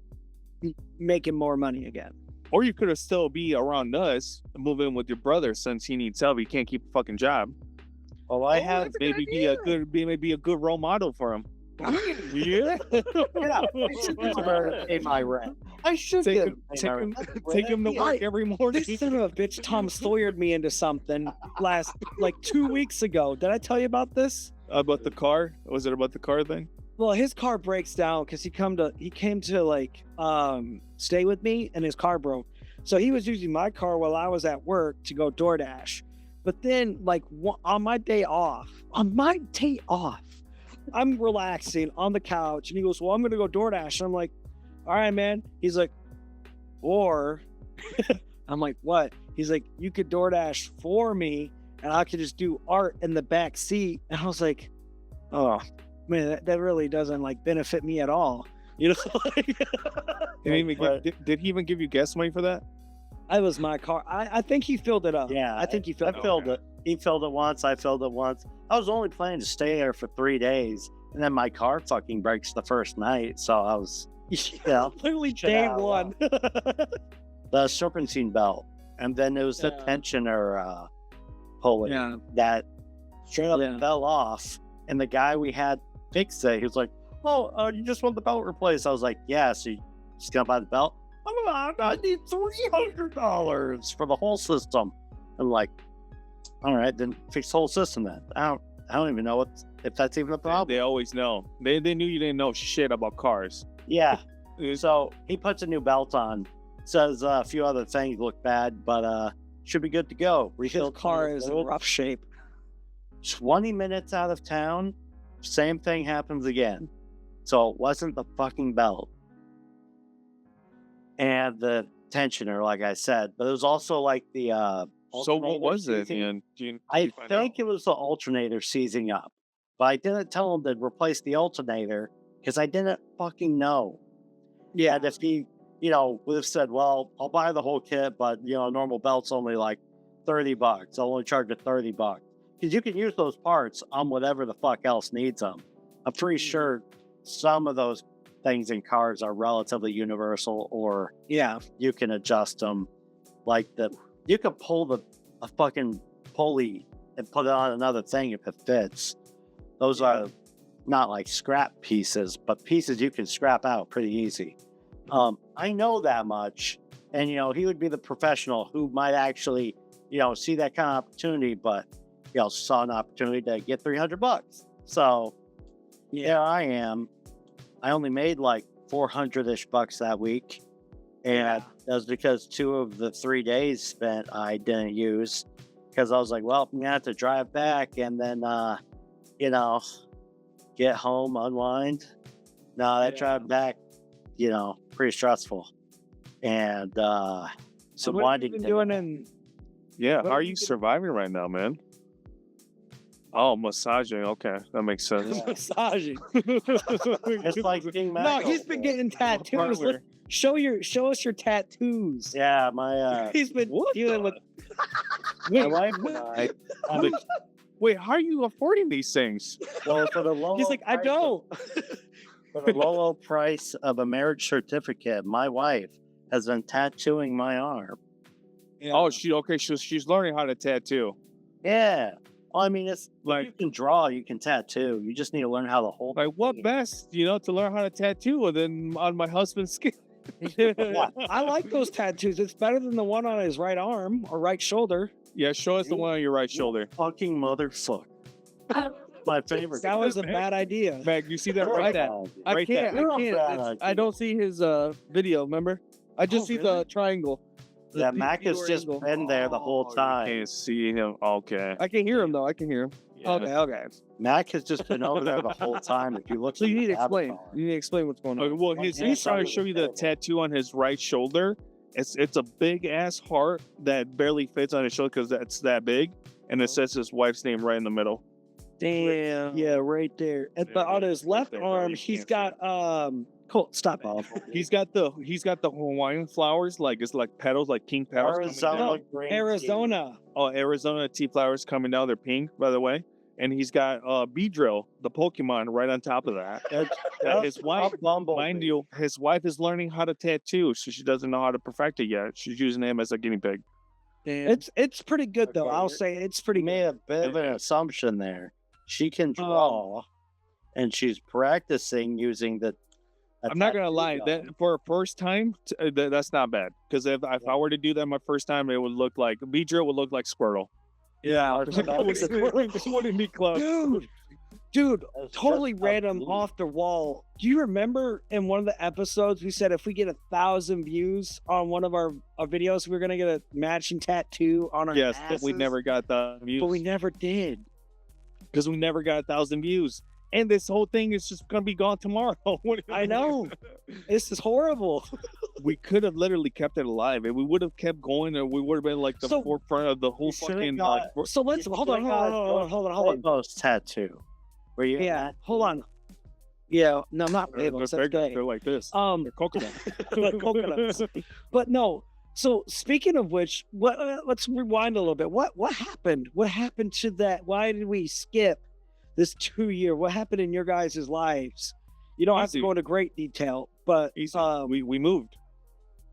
making more money again. Or you could have still be around us and move in with your brother since he needs help. He can't keep a fucking job. Well, I have maybe be a good role model for him. Yeah. Pay my rent. I should take him to work every morning. This son of a bitch Tom Sawyered me into something last like 2 weeks ago. Did I tell you about this? About the car? Was it about the car thing? Well, his car breaks down because he came to like stay with me, and his car broke. So he was using my car while I was at work to go DoorDash. But then like on my day off, I'm relaxing on the couch, and he goes, well, I'm going to go DoorDash. And I'm like, all right, man. He's like, or I'm like, what? He's like, you could DoorDash for me, and I could just do art in the back seat. And I was like, oh, man, that really doesn't like benefit me at all. You know? Did he even give you gas money for that? That was my car. I think he filled it up. Yeah, I think he filled it. He filled it once. I filled it once. I was only planning to stay there for 3 days, and then my car fucking breaks the first night. So I was, literally day one. The serpentine belt, and then it was the tensioner pulley that straight up fell off. And the guy we had fix it, he was like, "Oh, you just want the belt replaced?" I was like, "Yeah." So you just gonna buy the belt? I need $300 for the whole system. I'm like, all right, then fix the whole system then. I don't even know if that's even a problem. They always know. They knew you didn't know shit about cars. Yeah. So he puts a new belt on, says a few other things look bad, but should be good to go. His car is in rough shape. 20 minutes out of town, same thing happens again. So it wasn't the fucking belt and the tensioner, like I said, but it was also like the so what was it? I think it was the alternator seizing up, but I didn't tell him to replace the alternator because I didn't fucking know. Yeah, and if he, would have said, well, I'll buy the whole kit, but a normal belt's only like $30. I'll only charge you $30 because you can use those parts on whatever the fuck else needs them. I'm pretty sure some of those things in cars are relatively universal, or you can adjust them. Like you could pull a fucking pulley and put it on another thing if it fits. Those are not like scrap pieces, but pieces you can scrap out pretty easy. I know that much, and he would be the professional who might actually see that kind of opportunity, but saw an opportunity to get $300. So there I am. I only made like $400-ish that week, and that was because 2 of the 3 days spent I didn't use. because I was like, well, I'm gonna have to drive back and then get home, unwind. No, that drive back, pretty stressful. And So I'm what have you winding been down. doing in? Yeah, What how have are you you been- surviving right now, man? Oh, massaging. Okay, that makes sense. Massaging. It's like being No, he's been getting tattoos. Parlor. Show us your tattoos. Yeah, my He's been dealing with. my wife and I. Wait, how are you affording these things? Well, for the low, He's like, I don't. For the low price of a marriage certificate, my wife has been tattooing my arm. Oh, she's learning how to tattoo. Yeah. Well, I mean, it's Like- you can draw, you can tattoo. You just need to learn how to hold. Like, what best, to learn how to tattoo than on my husband's skin? I like those tattoos. It's better than the one on his right arm or right shoulder. Yeah, show us the one on your right shoulder. Fucking motherfucker. My favorite. That was a bad idea. Meg, you see that You're right a there? bad I Right can't. there. I can't. You're a bad It's- I idea. don't see his video. Remember? I just Oh, see really? the triangle. The Yeah, Mac has Theodore just angle. been there the whole Oh, you time. can't see him. Okay. I can hear him though. I can hear him. Yeah. Okay. Mac has just been over there the whole time. If you look, So you at need to the explain. avatar. You need to explain what's going on. Okay, well, he's trying to show you the tattoo on his right shoulder. It's a big ass heart that barely fits on his shoulder because that's that big, and it says his wife's name right in the middle. Damn. Yeah, right there. On his left There, arm, you he's can't got Colt, stop it. He's got the Hawaiian flowers, like it's like petals, like king petals. coming down. Arizona, green tea. Arizona. Oh, Arizona tea flowers coming down. They're pink, by the way. And he's got Beedrill, the Pokemon, right on top of that. That's His wife, a bumblebee. mind you, his wife is learning how to tattoo, so she doesn't know how to perfect it yet. She's using him as a guinea pig. Damn. It's pretty good though. Okay, I'll you're- say it's pretty You good. made a bit of an assumption there. She can draw, and she's practicing using the. I'm not gonna lie, that for a first time, that's not bad. Because if I were to do that my first time, it would look like Beedrill would look like Squirtle. Yeah, It wouldn't be close. dude, That's totally just a random blue. off the wall. Do you remember in one of the episodes we said if we get 1,000 views on one of our videos, we're gonna get a matching tattoo on our Yes, but we asses? never got the views. But we never did. Because we never got 1,000 views. And this whole thing is just gonna be gone tomorrow. I know. This is horrible. We could have literally kept it alive, and we would have kept going, and we would have been like the So- forefront of the whole You should've fucking. got- So let's hold on. Hold on. Post tattoo. Were you? Yeah, hold on. Yeah, no, not they're, labels. they're, That's great. they're like this. They're They're coconut. coconuts. But no. So speaking of which, let's rewind a little bit. What happened? What happened to that? Why did we skip this 2 year? What happened in your guys' lives? You don't have to Easy. go into great detail, but Easy. We moved.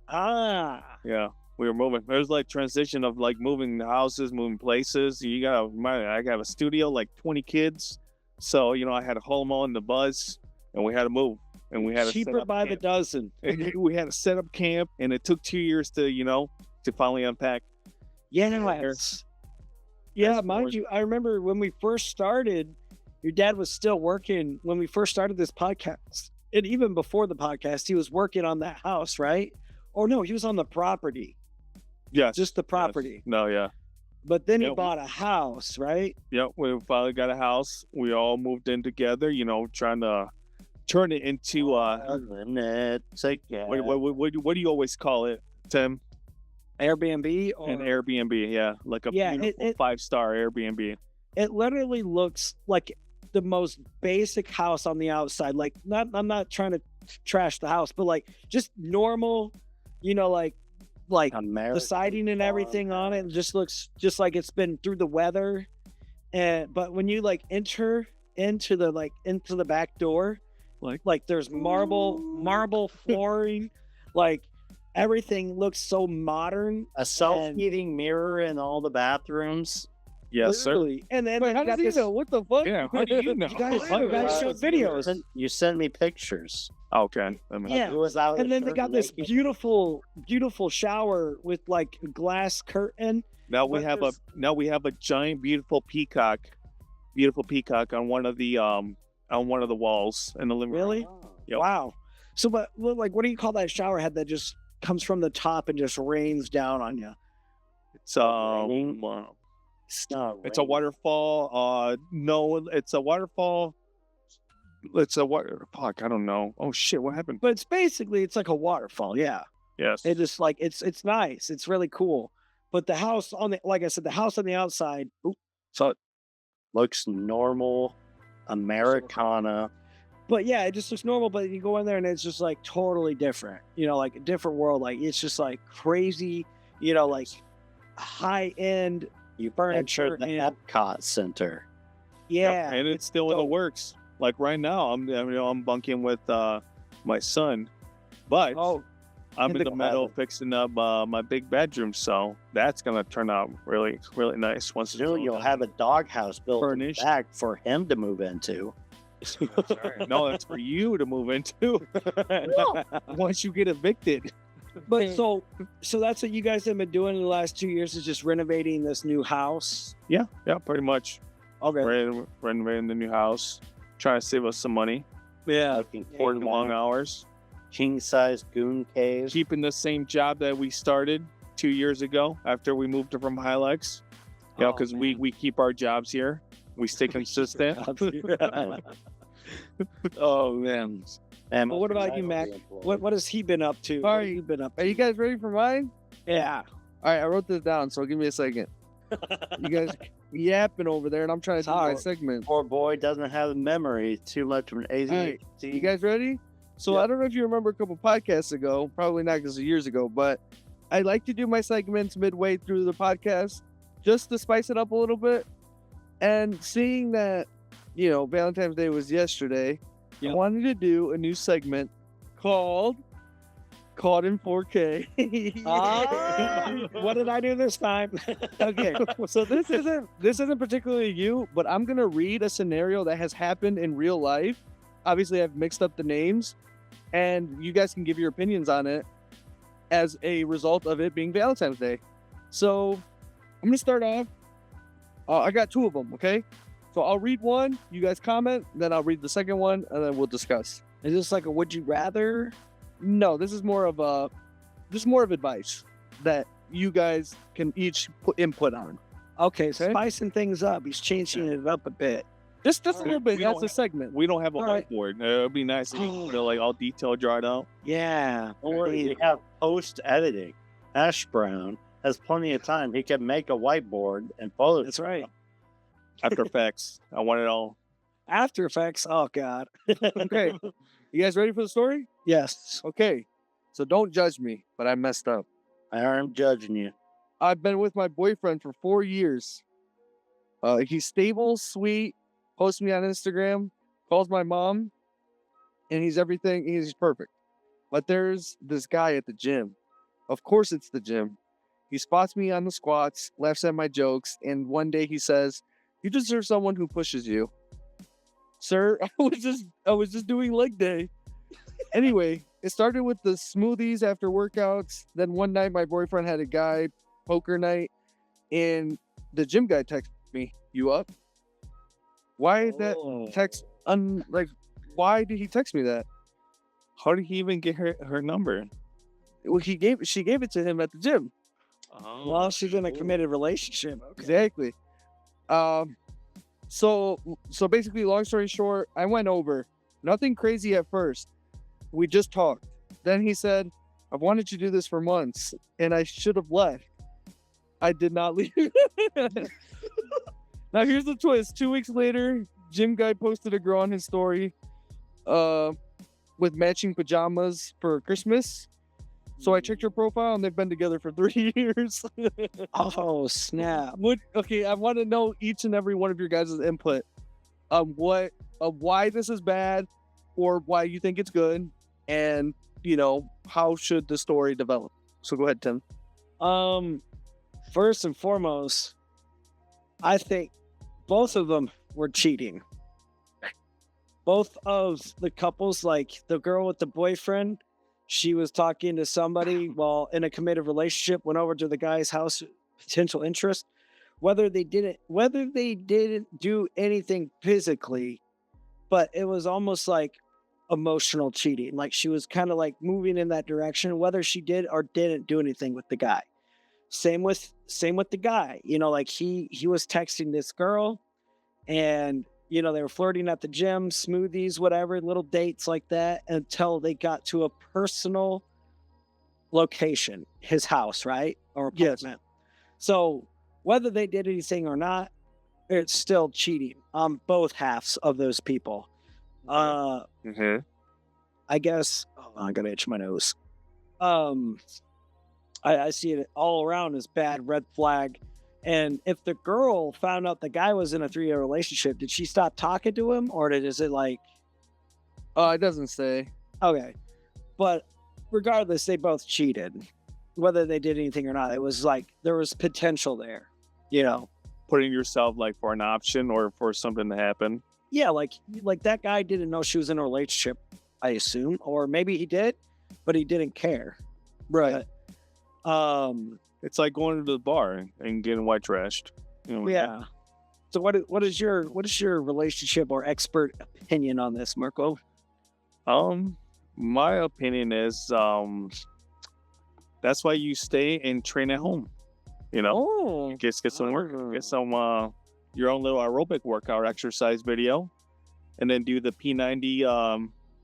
ah, Yeah, we were moving. There's like transition of like moving houses, moving places. I have a studio, like 20 kids, so I had to haul them all in the bus, and we had to move, and we had to set cheaper up by the camp. dozen. We had to set up camp, and it took 2 years to finally unpack. Yeah, yeah, That's mind more- you, I remember when we first started, your dad was still working when we first started this podcast. And even before the podcast, he was working on that house, right? Or no, he was on the property, Yes, just the yes. property. No, yeah. But then he Yeah, we- bought a house, right? Yep, we finally got a house. We all moved in together, trying to turn it into what do you always call it, Tim? Airbnb or An Airbnb, yeah, like a Yeah, beautiful 5-star Airbnb. it literally looks like the most basic house on the outside. Like I'm not trying to trash the house, but like just normal, like the siding and everything on it just looks just like it's been through the weather. But when you enter into the back door, like there's marble flooring, like everything looks so modern. A self-heating mirror in all the bathrooms. Yes, sir. Literally. And then Wait, how you got does he this- know? What the fuck? Yeah, how do you know? You guys showed videos. You sent me pictures. Okay. Yeah. It was out And then they got this beautiful shower with like a glass curtain. Now we have a giant beautiful peacock on one of the walls in the living room. Really? Yep. Wow. So, but what do you call that shower head that just comes from the top and just rains down on you? It's It's a waterfall. No, it's a waterfall. It's a water. Fuck, I don't know. Oh shit, what happened? But it's like a waterfall. Yeah. Yes. It just like it's nice. It's really cool. But the house like I said, the house on the outside. So it looks normal, Americana. But yeah, it just looks normal. But you go in there and it's just like totally different. Like a different world. Like it's just like crazy. Like high end You furniture. enter the Epcot Center. Yeah, and it's still in the works. Like right now, I'm bunking with my son, but I'm in the middle fixing up my big bedroom, so that's gonna turn out really, really nice. Once it's Soon you'll have a doghouse built furnished back for him to move into. No, that's for you to move into once you get evicted. But so that's what you guys have been doing in the last 2 years, is just renovating this new house. Yeah, pretty much. Okay. Renovating the new house, trying to save us some money. Yeah. Working long hours. King size goon cave. Keeping the same job that we started 2 years ago after we moved from Hilux. Because we keep our jobs here. We stay consistent. Oh man. And Well, what about you, Mac? What has he been up to? All What right. have you been up to? Are you guys ready for mine? Yeah. All right, I wrote this down, so give me a second. You guys yapping over there, and I'm trying to do my segment. Poor boy doesn't have a memory. Too much of an ADHD. Right. You guys ready? So I don't know if you remember a couple podcasts ago, probably not because of years ago, but I like to do my segments midway through the podcast just to spice it up a little bit. And seeing that, Valentine's Day was yesterday, I wanted to do a new segment called Caught in 4K. What did I do this time? Okay, so this isn't particularly you, but I'm gonna read a scenario that has happened in real life. Obviously, I've mixed up the names, and you guys can give your opinions on it as a result of it being Valentine's Day. So I'm gonna start off. I got two of them, okay? So I'll read one, you guys comment, then I'll read the second one, and then we'll discuss. Is this like a would you rather? No, this is more of advice that you guys can each put input on. Okay, spicing things up. He's changing it up a bit. Just a little bit. That's a segment. We don't have a All right. whiteboard. It'd be nice if you could, like all detail drawn out. Yeah. Or we have post editing. Hashbrown has plenty of time. He can make a whiteboard and Photoshop. That's right. After Effects. I want it all. After Effects. Oh God. Okay. You guys ready for the story? Yes. Okay. So don't judge me, but I messed up. I am judging you. I've been with my boyfriend for 4 years. He's stable, sweet, posts me on Instagram, calls my mom, and he's everything. He's perfect. But there's this guy at the gym. Of course it's the gym. He spots me on the squats, laughs at my jokes, and one day he says, "You deserve someone who pushes you." Sir, I was just doing leg day. Anyway, it started with the smoothies after workouts. Then one night my boyfriend had a guy poker night, and the gym guy texted me, "You up?" Why is that text why did he text me that? How did he even get her number? Well, she gave it to him at the gym. Oh. Well, she's in a committed relationship. Okay. Exactly. So basically, long story short, I went over. Nothing crazy at first. We just talked. Then he said, "I've wanted to do this for months, and I should have left. I did not leave." Now here's the twist. 2 weeks later, gym guy posted a girl on his story, with matching pajamas for Christmas. So I checked her profile, and they've been together for 3 years. Oh snap! Okay, I want to know each and every one of your guys' input on why this is bad, or why you think it's good, and how should the story develop. So go ahead, Tim. First and foremost, I think both of them were cheating. Both of the couples, like the girl with the boyfriend, she was talking to somebody while in a committed relationship, went over to the guy's house, potential interest. Whether they didn't do anything physically, but it was almost like emotional cheating. Like she was kind of like moving in that direction, whether she did or didn't do anything with the guy. Same with the guy. Like he was texting this girl, and they were flirting at the gym, smoothies, whatever, little dates like that, until they got to a personal location, his house, right? Or Yes. apartment. So whether they did anything or not, it's still cheating on both halves of those people. Mm-hmm. I guess. Oh, I gotta itch my nose. I see it all around as bad red flag. And if the girl found out the guy was in a 3-year relationship, did she stop talking to him, or is it like, It doesn't say. okay? But regardless, they both cheated, whether they did anything or not. It was like there was potential there, Putting yourself like for an option or for something to happen. Yeah, like that guy didn't know she was in a relationship, I assume, or maybe he did, but he didn't care. Right. It's like going to the bar and getting white trashed. Yeah. So what is your relationship or expert opinion on this, Marco? My opinion is that's why you stay and train at home. Oh, Get some work, get some your own little aerobic workout exercise video, and then do the P90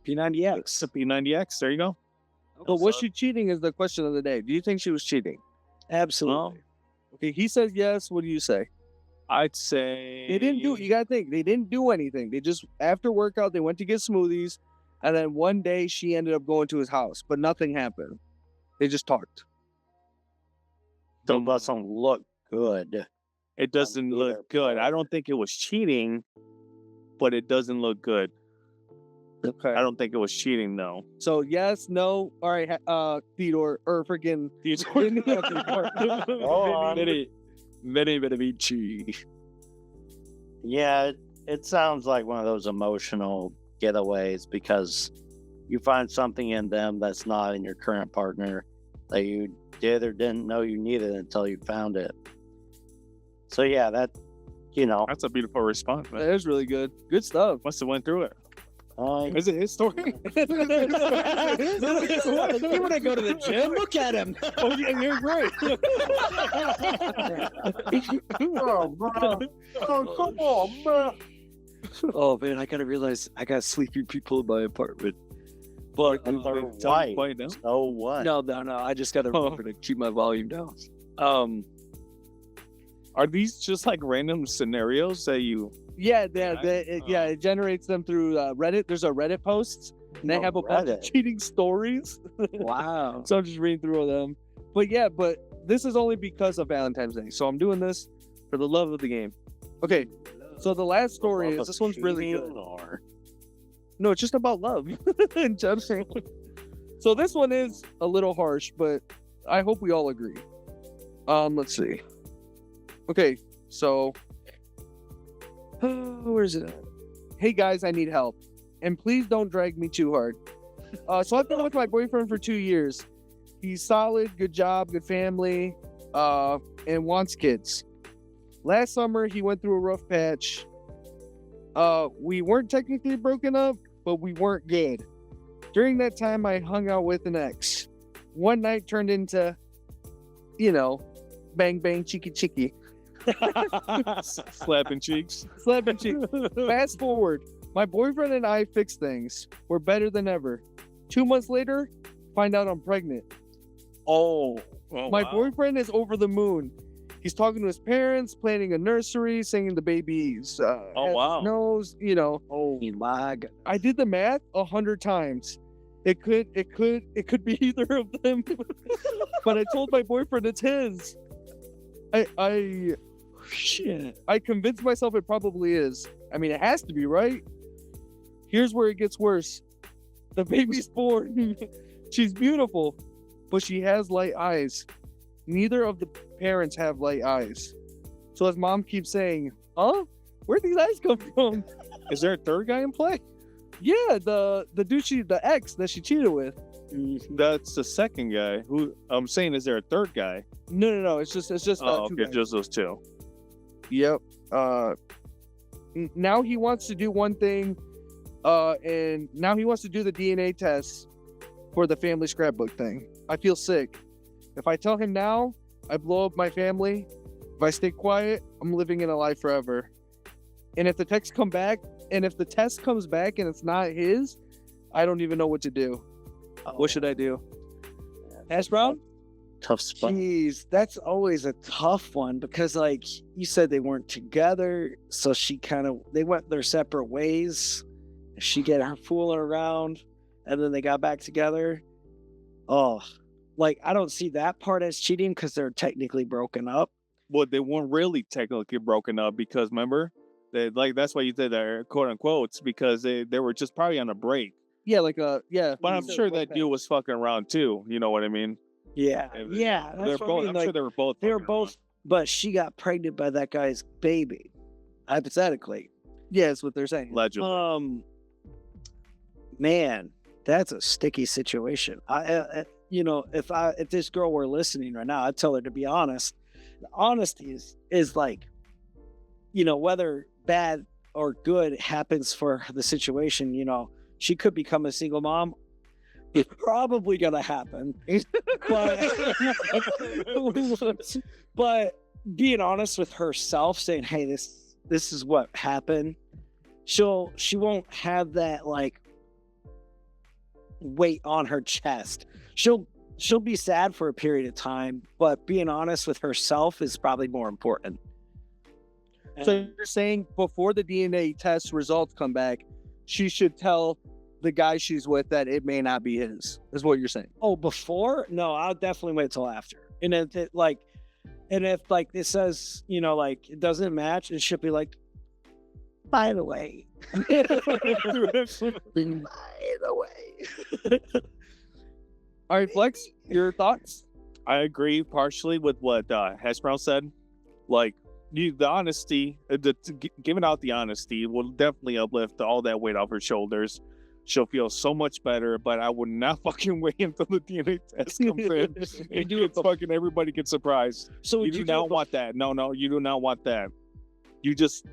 P90X. the P90X. There you go. So was she cheating is the question of the day. Do you think she was cheating? Absolutely. Okay, he says yes. What do you say? I'd say They didn't do. You gotta think. They didn't do anything. They just after workout they went to get smoothies, and then one day she ended up going to his house, but nothing happened. They just talked. Doesn't look good. It doesn't either look good. I don't think it was cheating, but it doesn't look good. Okay. I don't think it was cheating though. So yes, no. All right. Theodore or freaking Vinny better be cheating. Yeah, it sounds like one of those emotional getaways because you find something in them that's not in your current partner that you did or didn't know you needed until you found it. So yeah, That's a beautiful response, man. That is really good. Good stuff. Must have went through it. uh, Is it his story? You want to go to the gym? Look at him. Oh, yeah, you're right. oh, bro. Oh, come on, man. Oh man, I gotta realize I got sleepy people in my apartment. But And they're Tell me white. quiet now. So what? no, I just gotta remember to keep my volume down. Are these just like random scenarios that you? Yeah, Right? it generates them through Reddit. There's a Reddit posts, and they Oh, have a bunch of Reddit. cheating stories. Wow. So I'm just reading through them. But yeah, this is only because of Valentine's Day. So I'm doing this for the love of the game. Okay, so the last story is this one's really good. Or... No, it's just about love in general. So this one is a little harsh, but I hope we all agree. Let's see. Okay, so where's it at? Hey guys, I need help, and please don't drag me too hard. So I've been with my boyfriend for 2 years. He's solid, good job, good family, and wants kids. Last summer, he went through a rough patch. We weren't technically broken up, but we weren't good. During that time, I hung out with an ex. One night turned into, bang, bang, cheeky, cheeky. Slapping cheeks. Slapping cheeks. Fast forward, my boyfriend and I fixed things. We're better than ever. 2 months later, find out I'm pregnant. Oh, My wow. boyfriend is over the moon. He's talking to his parents, planning a nursery, saying the baby's wow. nose, Oh my god. I did the math 100 times. It could be either of them. But I told my boyfriend it's his. I Shit. convinced myself it probably is. I mean, it has to be, right? Here's where it gets worse. The baby's born. She's beautiful, but she has light eyes. Neither of the parents have light eyes. So his mom keeps saying, huh? Where'd these eyes come from? Is there a third guy in play? Yeah, the dude the ex that she cheated with. That's the second guy. Who I'm saying, is there a third guy? No. It's just Oh, two okay, guys. just those two. Yep. Now he wants to do one thing, and now he wants to do the DNA test for the family scrapbook thing. I feel sick. If I tell him now, I blow up my family. If I stay quiet, I'm living in a lie forever. And if the text come back, and if the test comes back and it's not his, I don't even know what to do. What should I do? Hashbrown? Tough spot. Jeez, that's always a tough one because, like you said, they weren't together, so they went their separate ways. She get her fooling around, and then they got back together. Oh, like I don't see that part as cheating because they're technically broken up. Well, they weren't really technically broken up because remember, that's why you said that quote unquote because they were just probably on a break. Yeah, But I'm sure that dude was fucking around too. You know what I mean? Yeah, They're both. I'm sure they were both. They were fucking both, but she got pregnant by that guy's baby, hypothetically. Yeah, that's what they're saying. Allegedly. Man, that's a sticky situation. If this girl were listening right now, I'd tell her to be honest. Honesty is like, whether bad or good happens for the situation, she could become a single mom. It's probably gonna happen. But being honest with herself, saying, hey, this is what happened, she won't have that like weight on her chest. She'll be sad for a period of time, but being honest with herself is probably more important. So you're saying before the DNA test results come back, she should tell the guy she's with that it may not be his, is what you're saying? Oh, before? No, I'll definitely wait till after. And if it says, it doesn't match, it should be like, by the way. By the way. All right, Flex, your thoughts? I agree partially with what Hashbrown said. Like, the honesty, giving out the honesty will definitely uplift all that weight off her shoulders. She'll feel so much better, but I would not fucking wait until the DNA test comes in. And fucking everybody gets surprised. So you do not want that. No, you do not want that. You just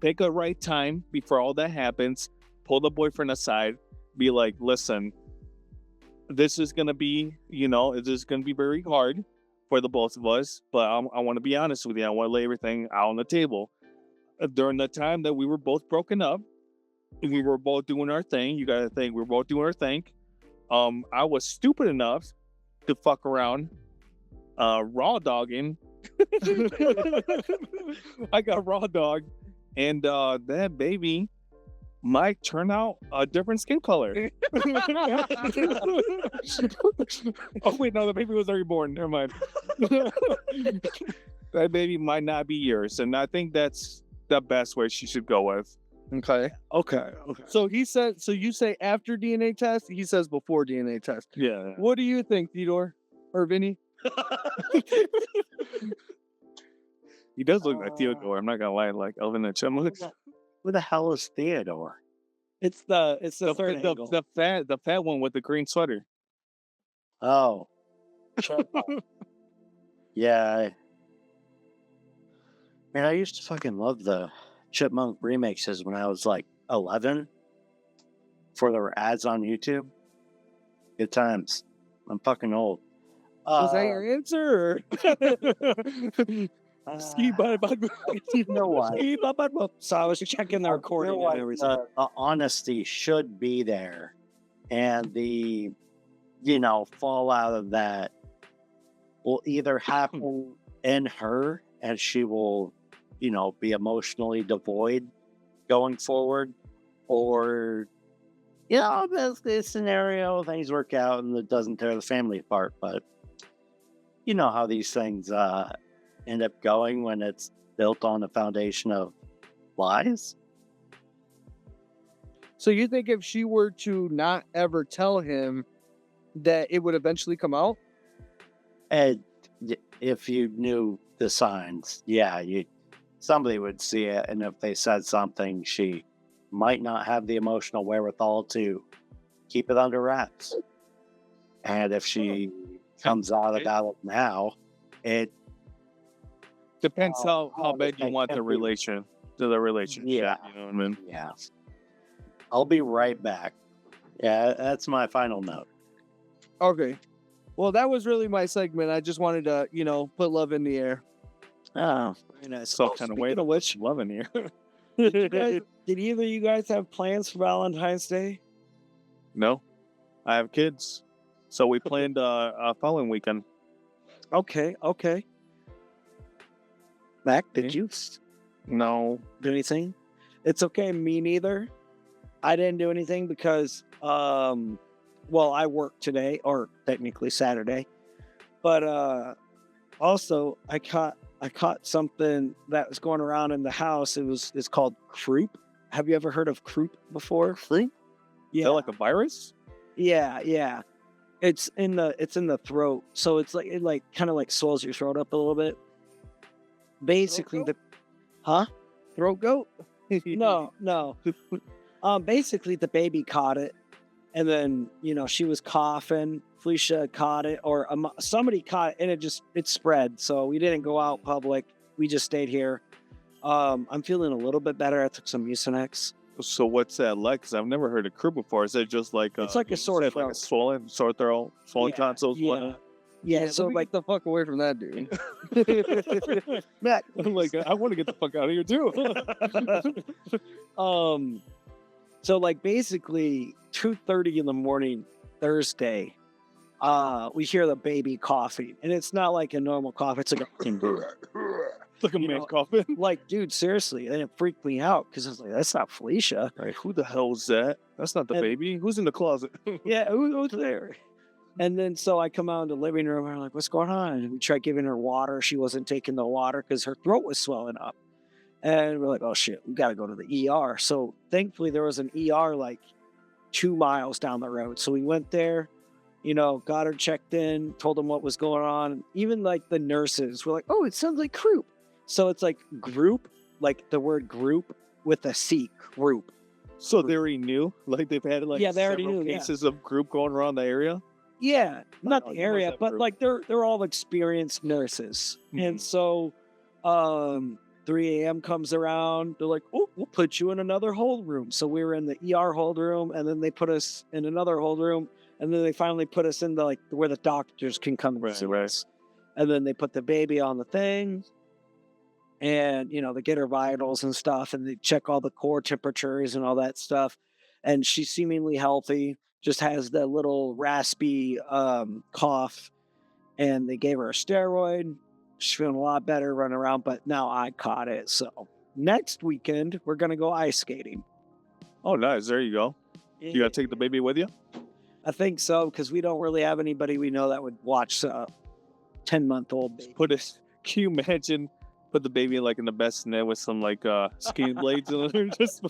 pick a right time before all that happens, pull the boyfriend aside, be like, listen, this is going to be, very hard for the both of us, but I want to be honest with you. I want to lay everything out on the table. During the time that we were both broken up, we were both doing our thing. You got to think, we were both doing our thing. I was stupid enough to fuck around, raw dogging. I got raw dog, and that baby might turn out a different skin color. Oh wait, no, the baby was already born. Never mind. That baby might not be yours, and I think that's the best way she should go with. Okay. So you say after DNA test, he says before DNA test. Yeah. What do you think, Theodore or Vinny? He does look like Theodore. I'm not gonna lie, like Elvin and Chumley. Who the hell is Theodore? It's the third angle. The fat one with the green sweater. Oh. Yeah. Man, I used to fucking love the Chipmunk remixes when I was like 11 before there were ads on YouTube. Good times. I'm fucking old. Was that your answer? You know what? So I was checking the recording and everything. The honesty should be there, and the fallout of that will either happen in her, and she will be emotionally devoid going forward, or best case scenario, things work out and it doesn't tear the family apart. But you know how these things end up going when it's built on a foundation of lies. So you think if she were to not ever tell him, that it would eventually come out? And if you knew the signs, somebody would see it, and if they said something, she might not have the emotional wherewithal to keep it under wraps. And if she comes out about it now, it depends how bad you want the relationship. Yeah. You know what I mean? Yeah. I'll be right back. Yeah, that's my final note. Okay. Well, that was really my segment. I just wanted to, put love in the air. Oh, very nice. Some kind of way speaking of which, loving here. did either of you guys have plans for Valentine's Day? No, I have kids, so we planned a following weekend. Okay. Mac, did Me? you No, do anything? It's okay, me neither. I didn't do anything because, well, I worked today, or technically Saturday, but also I caught something that was going around in the house. It's called croup. Have you ever heard of croup before? Is Yeah, that like a virus? yeah. It's in the throat, so it's like it kind of like swells your throat up a little bit. Basically, goat? huh? Throat goat? No. Basically, the baby caught it, and then she was coughing. Felicia caught it, or somebody caught it, and it spread. So we didn't go out public. We just stayed here. I'm feeling a little bit better. I took some Mucinex. So what's that like? Because I've never heard of croup before. Is it just like It's like a sore like throat. a sore throat, swollen Yeah, tonsils? yeah. Yeah, so let me like get the fuck away from that dude. Matt, I'm like, I want to get the fuck out of here too. so like basically 2:30 in the morning Thursday, we hear the baby coughing, and it's not like a normal cough. It's like Like a man coughing. like, dude, seriously, and it freaked me out because I was like, that's not Felicia. Like, who the hell's that? That's not the And- baby. Who's in the closet? Yeah, who's there? And then so I come out in the living room and I'm like, what's going on? And we tried giving her water. She wasn't taking the water because her throat was swelling up. And we're like, oh shit, we got to go to the ER. So thankfully there was an ER like 2 miles down the road. So we went there, got her checked in, told them what was going on. Even like the nurses were like, oh, it sounds like croup. So it's like group, like the word group with a C, group. So they already knew? Like they've had like Yeah, they already several knew, yeah. cases of group going around the area? Yeah, not Oh, the you must area, have but group. like they're all experienced nurses. And Mhm. so 3 a.m. comes around, they're like, oh, we'll put you in another hold room. So we were in the ER hold room, and then they put us in another hold room, and then they finally put us in the like where the doctors can come and see us. And then they put the baby on the thing, and they get her vitals and stuff, and they check all the core temperatures and all that stuff. And she's seemingly healthy, just has that little raspy cough, and they gave her a steroid. She's feeling a lot better running around, but now I caught it. So next weekend we're gonna go ice skating. Oh, nice. There you go. You got to take the baby with you? I think so, because we don't really have anybody we know that would watch a 10-month-old baby. Can you imagine put the baby like in the best net with some like skiing blades in there? Just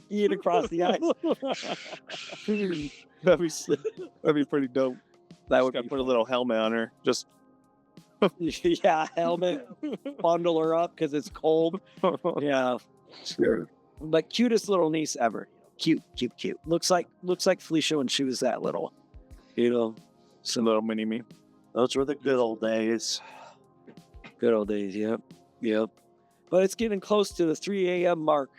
skiing across the ice. That'd be pretty dope. That would Got be to put a little helmet on her. Just yeah, helmet, bundle her up because it's cold. Yeah, but cutest little niece ever. Cute. Looks like Felicia when she was that little. some little mini me. Those were the good old days. Good old days. Yep. But it's getting close to the 3 a.m. mark,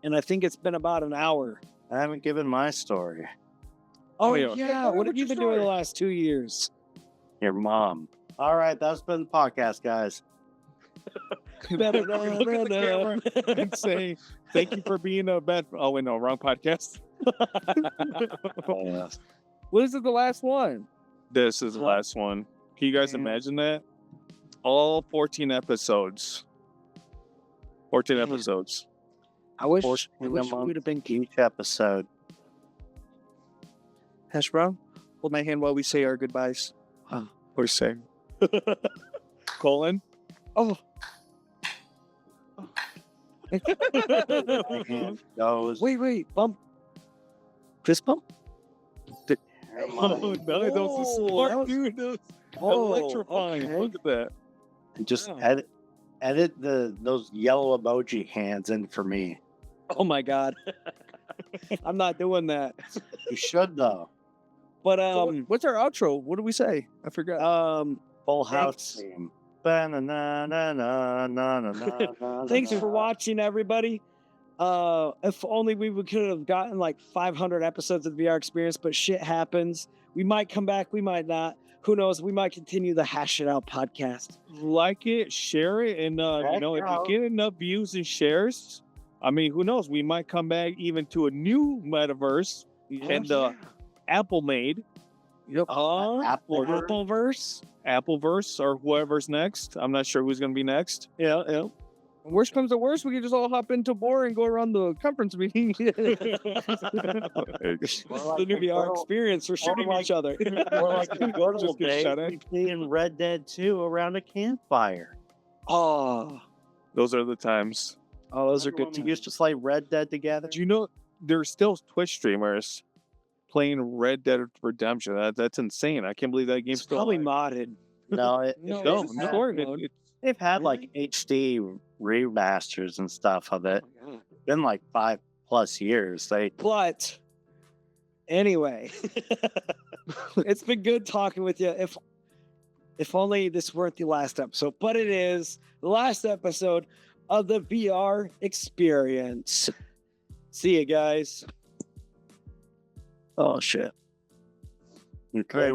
and I think it's been about an hour. I haven't given my story. Oh yeah. yeah, what have you been doing the last 2 years? Your mom. All right, that's been the podcast, guys. Look at the camera and say thank you for being a bad. Oh wait, no, wrong podcast. What is it, the last one? This is the last one. Can you guys imagine that? All 14 episodes. 14 episodes. I wish a we month. would have been Each episode. Hashbrown, hold my hand while we say our goodbyes. What are you saying? Colton? Oh, My hand goes. wait, bump, fist bump. Your mom. Oh, no, that was a Whoa, smart that was- dude. That was Oh, electrifying. okay. Look at that. And just Yeah. edit those yellow emoji hands in for me. Oh my god, I'm not doing that. You should though. But what's our outro? What do we say? I forgot. Full house Thanks. theme. thanks for watching, everybody. If only we could have gotten like 500 episodes of the VR experience, but shit happens. We might come back, we might not. who knows? We might continue the Hash It Out podcast. Like it, share it, and Heck if yeah. you get enough views and shares, I mean, who knows? We might come back even to a new metaverse and Apple made Appleverse. Appleverse or whoever's next. I'm not sure who's going to be next. Yeah. Worst comes to worst, we can just all hop into Boar and go around the conference meeting. The new VR experience for shooting each other. Or like the good old Just get days, shot at. we play in Red Dead 2 around a campfire. Oh, Those are the times. those are good We too. used to play Red Dead together. Do you know there's still Twitch streamers playing Red Dead Redemption? That's insane. I can't believe that game's It's still probably alive. modded. No, No, it's no, story it- mode. it- they've had like HD remasters and stuff of it. Been like 5+ years. But anyway, it's been good talking with you. If only this weren't the last episode, but it is the last episode of the VR experience. See you guys. Oh shit. Okay, Hey,